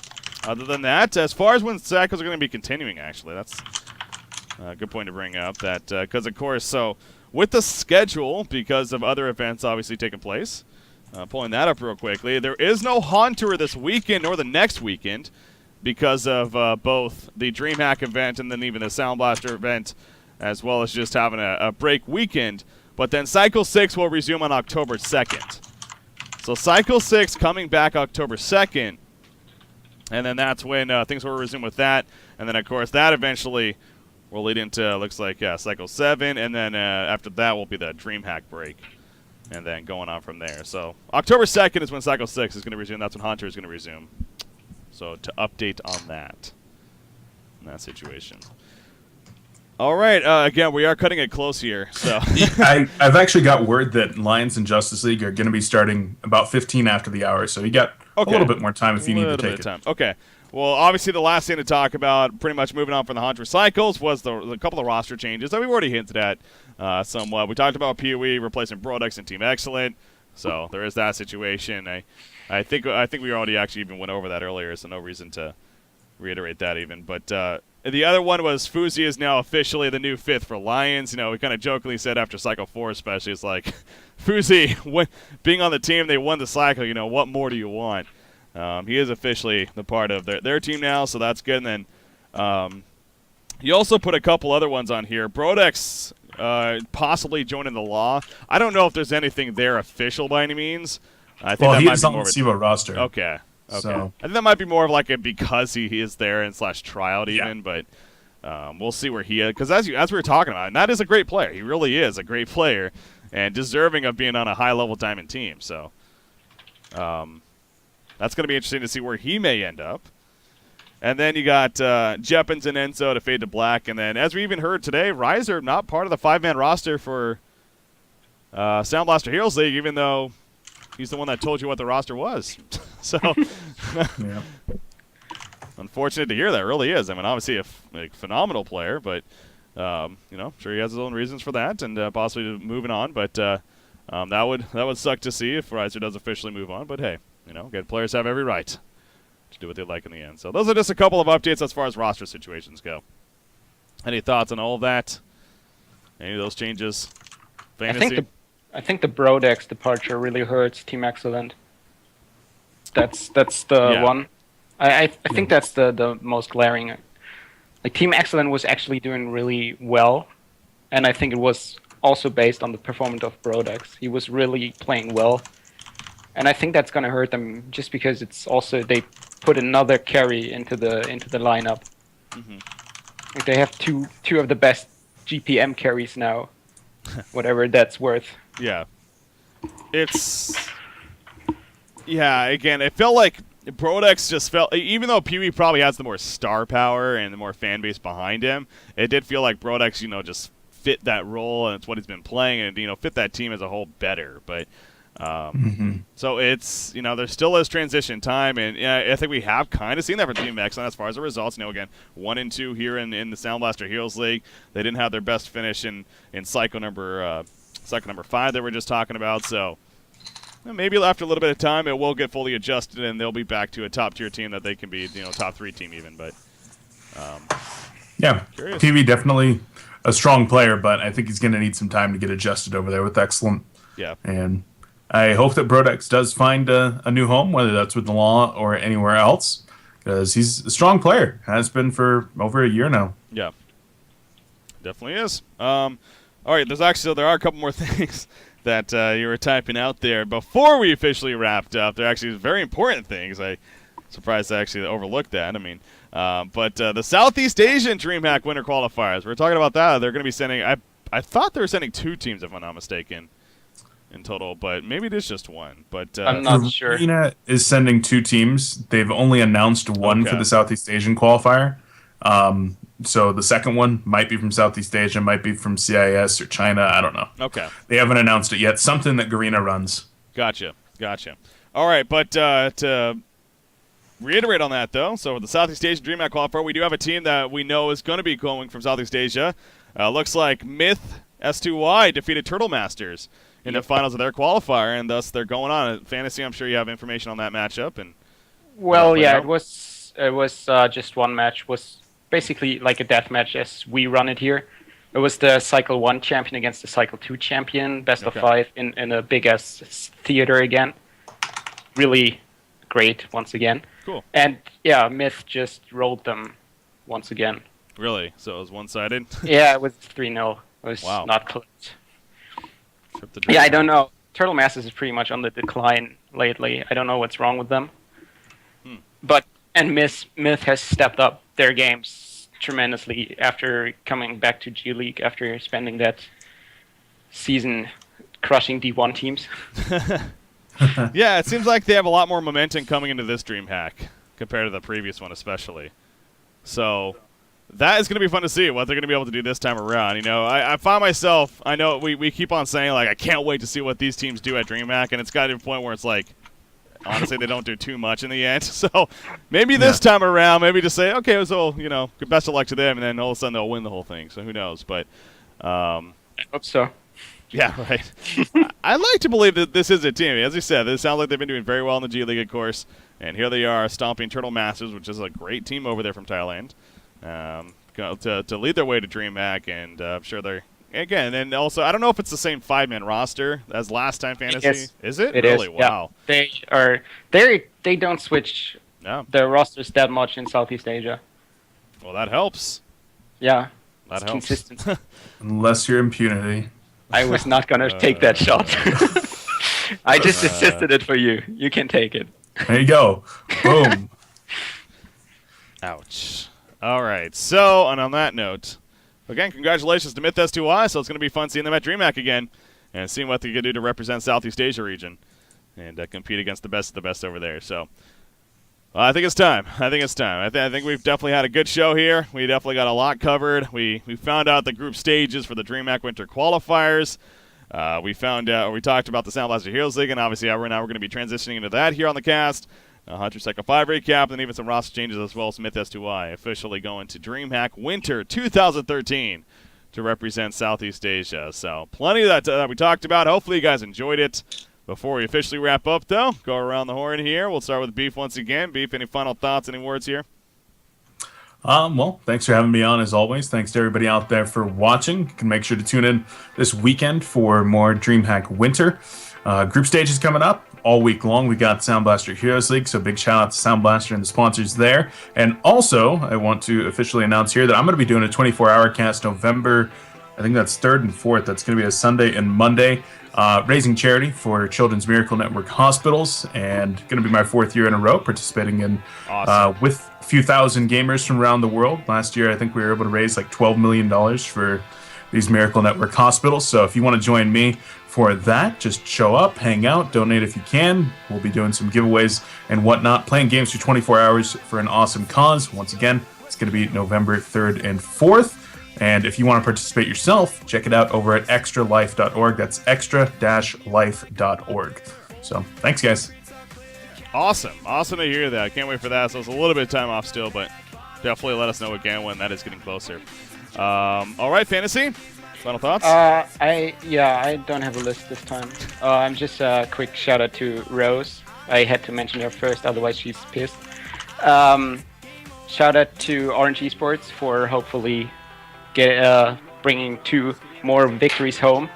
Other than that, as far as when cycles are going to be continuing, actually, that's a good point to bring up. That because, of course, so with the schedule, because of other events obviously taking place, pulling that up real quickly, there is no HON Tour this weekend nor the next weekend, because of both the DreamHack event and then even the Sound Blaster event, as well as just having a break weekend. But then Cycle 6 will resume on October 2nd. So Cycle 6 coming back October 2nd, and then that's when things will resume with that. And then, of course, that eventually will lead into, looks like, Cycle 7, and then after that will be the DreamHack break, and then going on from there. So October 2nd is when Cycle 6 is going to resume. That's when HON Tour is going to resume. So to update on that, in that situation. All right. Again, we are cutting it close here. So I've actually got word that Lions and Justice League are going to be starting about 15 after the hour. So you got a little bit more time if you need to take it. Okay. Well, obviously the last thing to talk about, pretty much moving on from the HON Tour cycles, was the couple of roster changes that we've already hinted at somewhat. We talked about PoE replacing Brodex and Team Excellent. So there is that situation. I think we already actually even went over that earlier, so no reason to reiterate that even. But the other one was Fuzi is now officially the new 5th for Lions. We kind of jokingly said after Cycle 4 especially, it's like, Fuzi, being on the team, they won the cycle, what more do you want? He is officially the part of their team now, so that's good. And then you also put a couple other ones on here. Brodex possibly joining the Law. I don't know if there's anything there official by any means. I think he is on the SIVA roster. Okay. So. I think that might be more of like a because he is there and / tryout even, but we'll see where he is. Because as we were talking about, and that is a great player. He really is a great player and deserving of being on a high-level Diamond team. So that's going to be interesting to see where he may end up. And then you got Jeppins and Enzo to fade to black. And then, as we even heard today, Riser not part of the 5-man roster for Sound Blaster Heroes League, even though he's the one that told you what the roster was. So, Yeah. unfortunate to hear that. Really is. I mean, obviously a phenomenal player, but sure he has his own reasons for that, and possibly moving on. But that would suck to see if Reiser does officially move on. But hey, again, players have every right to do what they like in the end. So those are just a couple of updates as far as roster situations go. Any thoughts on all of that? Any of those changes? Fantasy? I think the Brodex departure really hurts Team Excellent. That's the one. I think that's the most glaring. Like, Team Excellent was actually doing really well, and I think it was also based on the performance of Brodex. He was really playing well, and I think that's gonna hurt them just because it's also they put another carry into the lineup. Mm-hmm. Like, they have two of the best GPM carries now, whatever that's worth. Yeah. Again, it felt like Brodex just felt, even though Pee Wee probably has the more star power and the more fan base behind him, it did feel like Brodex, just fit that role, and it's what he's been playing, and, fit that team as a whole better. But, so it's, there still is transition time, and I think we have kind of seen that from Team Excellent as far as the results. Again, 1-2 here in the Sound Blaster Heroes League. They didn't have their best finish in cycle number 5 that we're just talking about, so maybe after a little bit of time it will get fully adjusted and they'll be back to a top-tier team that they can be, top 3 team even. But curious. PV definitely a strong player, but I think he's going to need some time to get adjusted over there with Excellent. Yeah. And I hope that Brodex does find a new home, whether that's with the Law or anywhere else, because he's a strong player. Has been for over a year now. Yeah. Definitely is. All right, there are a couple more things that you were typing out there before we officially wrapped up. They're actually very important things. I'm surprised I actually overlooked that. I mean, but the Southeast Asian DreamHack winter qualifiers. We're talking about that. They're going to be sending. I thought they were sending 2 teams, if I'm not mistaken, in total, but maybe it is just one. But I'm not sure. Arena is sending 2 teams. They've only announced one for the Southeast Asian qualifier. So the second one might be from Southeast Asia, might be from CIS or China. I don't know. Okay. They haven't announced it yet. Something that Garena runs. Gotcha. All right, but to reiterate on that, though, so the Southeast Asia DreamHack qualifier, we do have a team that we know is going to be going from Southeast Asia. Looks like Myth S2Y defeated Turtle Masters in the finals of their qualifier, and thus they're going on. Fantasy, I'm sure you have information on that matchup. And it was just one match. Was basically like a death match as we run it here. It was the Cycle 1 champion against the Cycle 2 champion, best of 5 in a big-ass theater again. Really great once again. Cool. And, Myth just rolled them once again. Really? So it was one-sided? Yeah, it was 3-0. It was not close. Yeah, I don't know. Turtle Masters is pretty much on the decline lately. I don't know what's wrong with them. And Myth has stepped up their games tremendously after coming back to G League after spending that season crushing D1 teams. Yeah, it seems like they have a lot more momentum coming into this DreamHack compared to the previous one especially. So that is going to be fun to see what they're going to be able to do this time around. I find myself, I know we keep on saying, like, I can't wait to see what these teams do at DreamHack, and it's got to a point where it's like, honestly, they don't do too much in the end. So maybe this time around, maybe just say, okay, so, best of luck to them, and then all of a sudden they'll win the whole thing. So who knows? But I hope so. Yeah, right. I'd like to believe that this is a team. As you said, it sounds like they've been doing very well in the G League, of course. And here they are stomping Turtle Masters, which is a great team over there from Thailand, to lead their way to DreamHack. And I'm sure they're, again, and also, I don't know if it's the same 5-man roster as last time Fantasy. Is it? It really? Is. Wow. Yeah. They don't switch their rosters that much in Southeast Asia. Well, that helps. Yeah. That helps. Consistent. Unless you're Impunity. I was not going to take that shot. I just assisted it for you. You can take it. There you go. Boom. Ouch. All right. So, and on that note, again, congratulations to Myth S2Y. So it's going to be fun seeing them at DreamHack again and seeing what they can do to represent Southeast Asia region and compete against the best of the best over there. So I think it's time. I think we've definitely had a good show here. We definitely got a lot covered. We found out the group stages for the DreamHack Winter Qualifiers. we talked about the Sound Blaster Heroes League, and obviously we're going to be transitioning into that here on the cast. Hunter Cycle 5 recap, and even some roster changes as well. Smith S2I officially going to DreamHack Winter 2013 to represent Southeast Asia. So plenty of that we talked about. Hopefully you guys enjoyed it. Before we officially wrap up, though, go around the horn here. We'll start with Beef once again. Beef, any final thoughts, any words here? Well, thanks for having me on, as always. Thanks to everybody out there for watching. You can make sure to tune in this weekend for more DreamHack Winter. Group stage is coming up all week long. We got Sound Blaster Heroes League, so big shout out to Sound Blaster and the sponsors there. And also, I want to officially announce here that I'm going to be doing a 24-hour cast November, I think that's 3rd and 4th. That's going to be a Sunday and Monday, raising charity for Children's Miracle Network hospitals, and going to be my 4th year in a row participating in with a few thousand gamers from around the world. Last year, I think we were able to raise like $12 million for these Miracle Network hospitals. So if you want to join me for that, just show up, hang out, donate if you can. We'll be doing some giveaways and whatnot, playing games for 24 hours for an awesome cause. Once again, it's going to be November 3rd and 4th. And if you want to participate yourself, check it out over at extralife.org. That's extra-life.org. So thanks, guys. Awesome to hear that. Can't wait for that. So it's a little bit of time off still, but definitely let us know again when that is getting closer. All right, Fantasy, final thoughts? I don't have a list this time. I'm just a quick shout out to Rose. I had to mention her first, otherwise she's pissed. Shout out to Orange Esports for hopefully bringing 2 more victories home.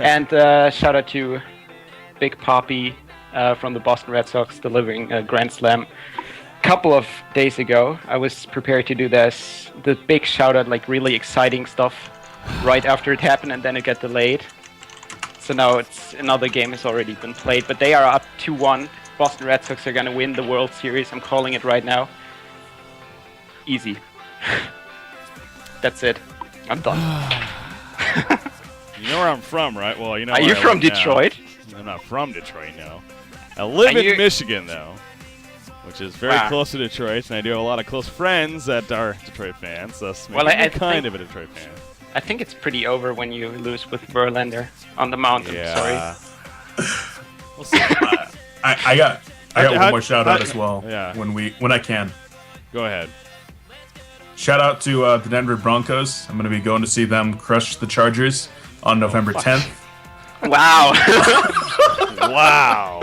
And shout out to Big Poppy from the Boston Red Sox delivering a Grand Slam a couple of days ago. I was prepared to do the big shout out, like really exciting stuff right after it happened, and then it got delayed. So now another game has already been played, but they are up 2-1. Boston Red Sox are going to win the World Series. I'm calling it right now. Easy. That's it. I'm done. You know where I'm from, right? Well, you know. Are you from Detroit? Now. I'm not from Detroit, no. I live in Michigan, though, which is very close to Detroit, and I do have a lot of close friends that are Detroit fans. So that's I'm kind of a Detroit fan. I think it's pretty over when you lose with Verlander on the mountain. Yeah. Sorry. We'll see. I got one more shout out as well. Yeah. When I can. Go ahead. Shout out to the Denver Broncos. I'm going to be going to see them crush the Chargers on November 10th. Wow. Wow.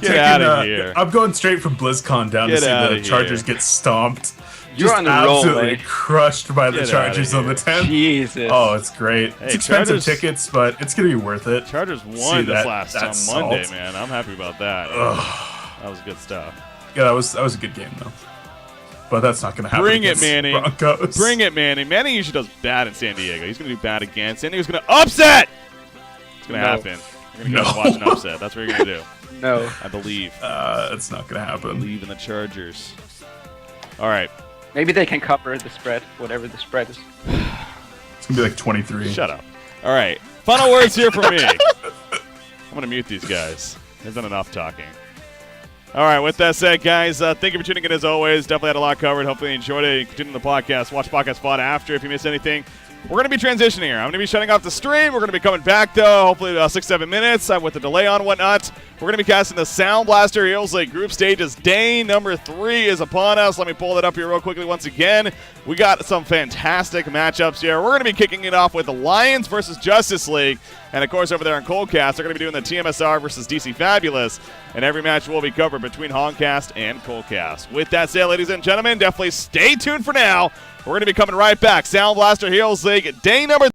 Get out of here. I'm going straight from BlizzCon down to see the Chargers get stomped. You're on the roll, absolutely crushed by the Chargers on the 10th. Jesus. Oh, it's great. Hey, it's expensive tickets, but it's going to be worth it. Chargers won this last on Monday, man. I'm happy about that. That was good stuff. Yeah, that was a good game, though. But that's not going to happen. Bring it, Manny. Broncos. Bring it, Manny. Manny usually does bad in San Diego. He's going to do bad again. San Diego's going to upset. It's going to happen. You're going to go watch an upset. That's what you're going to do. No. I believe. It's not going to happen. I believe in the Chargers. All right. Maybe they can cover the spread, whatever the spread is. It's going to be like 23. Shut up. All right. Final words here from me. I'm going to mute these guys. They've done enough talking. All right, with that said, guys, thank you for tuning in as always. Definitely had a lot covered. Hopefully you enjoyed it. You continue the podcast. Watch Podcast Spot after if you missed anything. We're going to be transitioning here. I'm going to be shutting off the stream. We're going to be coming back, though, hopefully 6-7 minutes with the delay on whatnot. We're going to be casting the Sound Blaster Heroes League group stages. Day number 3 is upon us. Let me pull that up here real quickly once again. We got some fantastic matchups here. We're going to be kicking it off with the Lions versus Justice League. And, of course, over there in Coldcast, they're going to be doing the TMSR versus DC Fabulous. And every match will be covered between Honcast and Coldcast. With that said, ladies and gentlemen, definitely stay tuned for now. We're going to be coming right back. Sound Blaster Heroes League, day number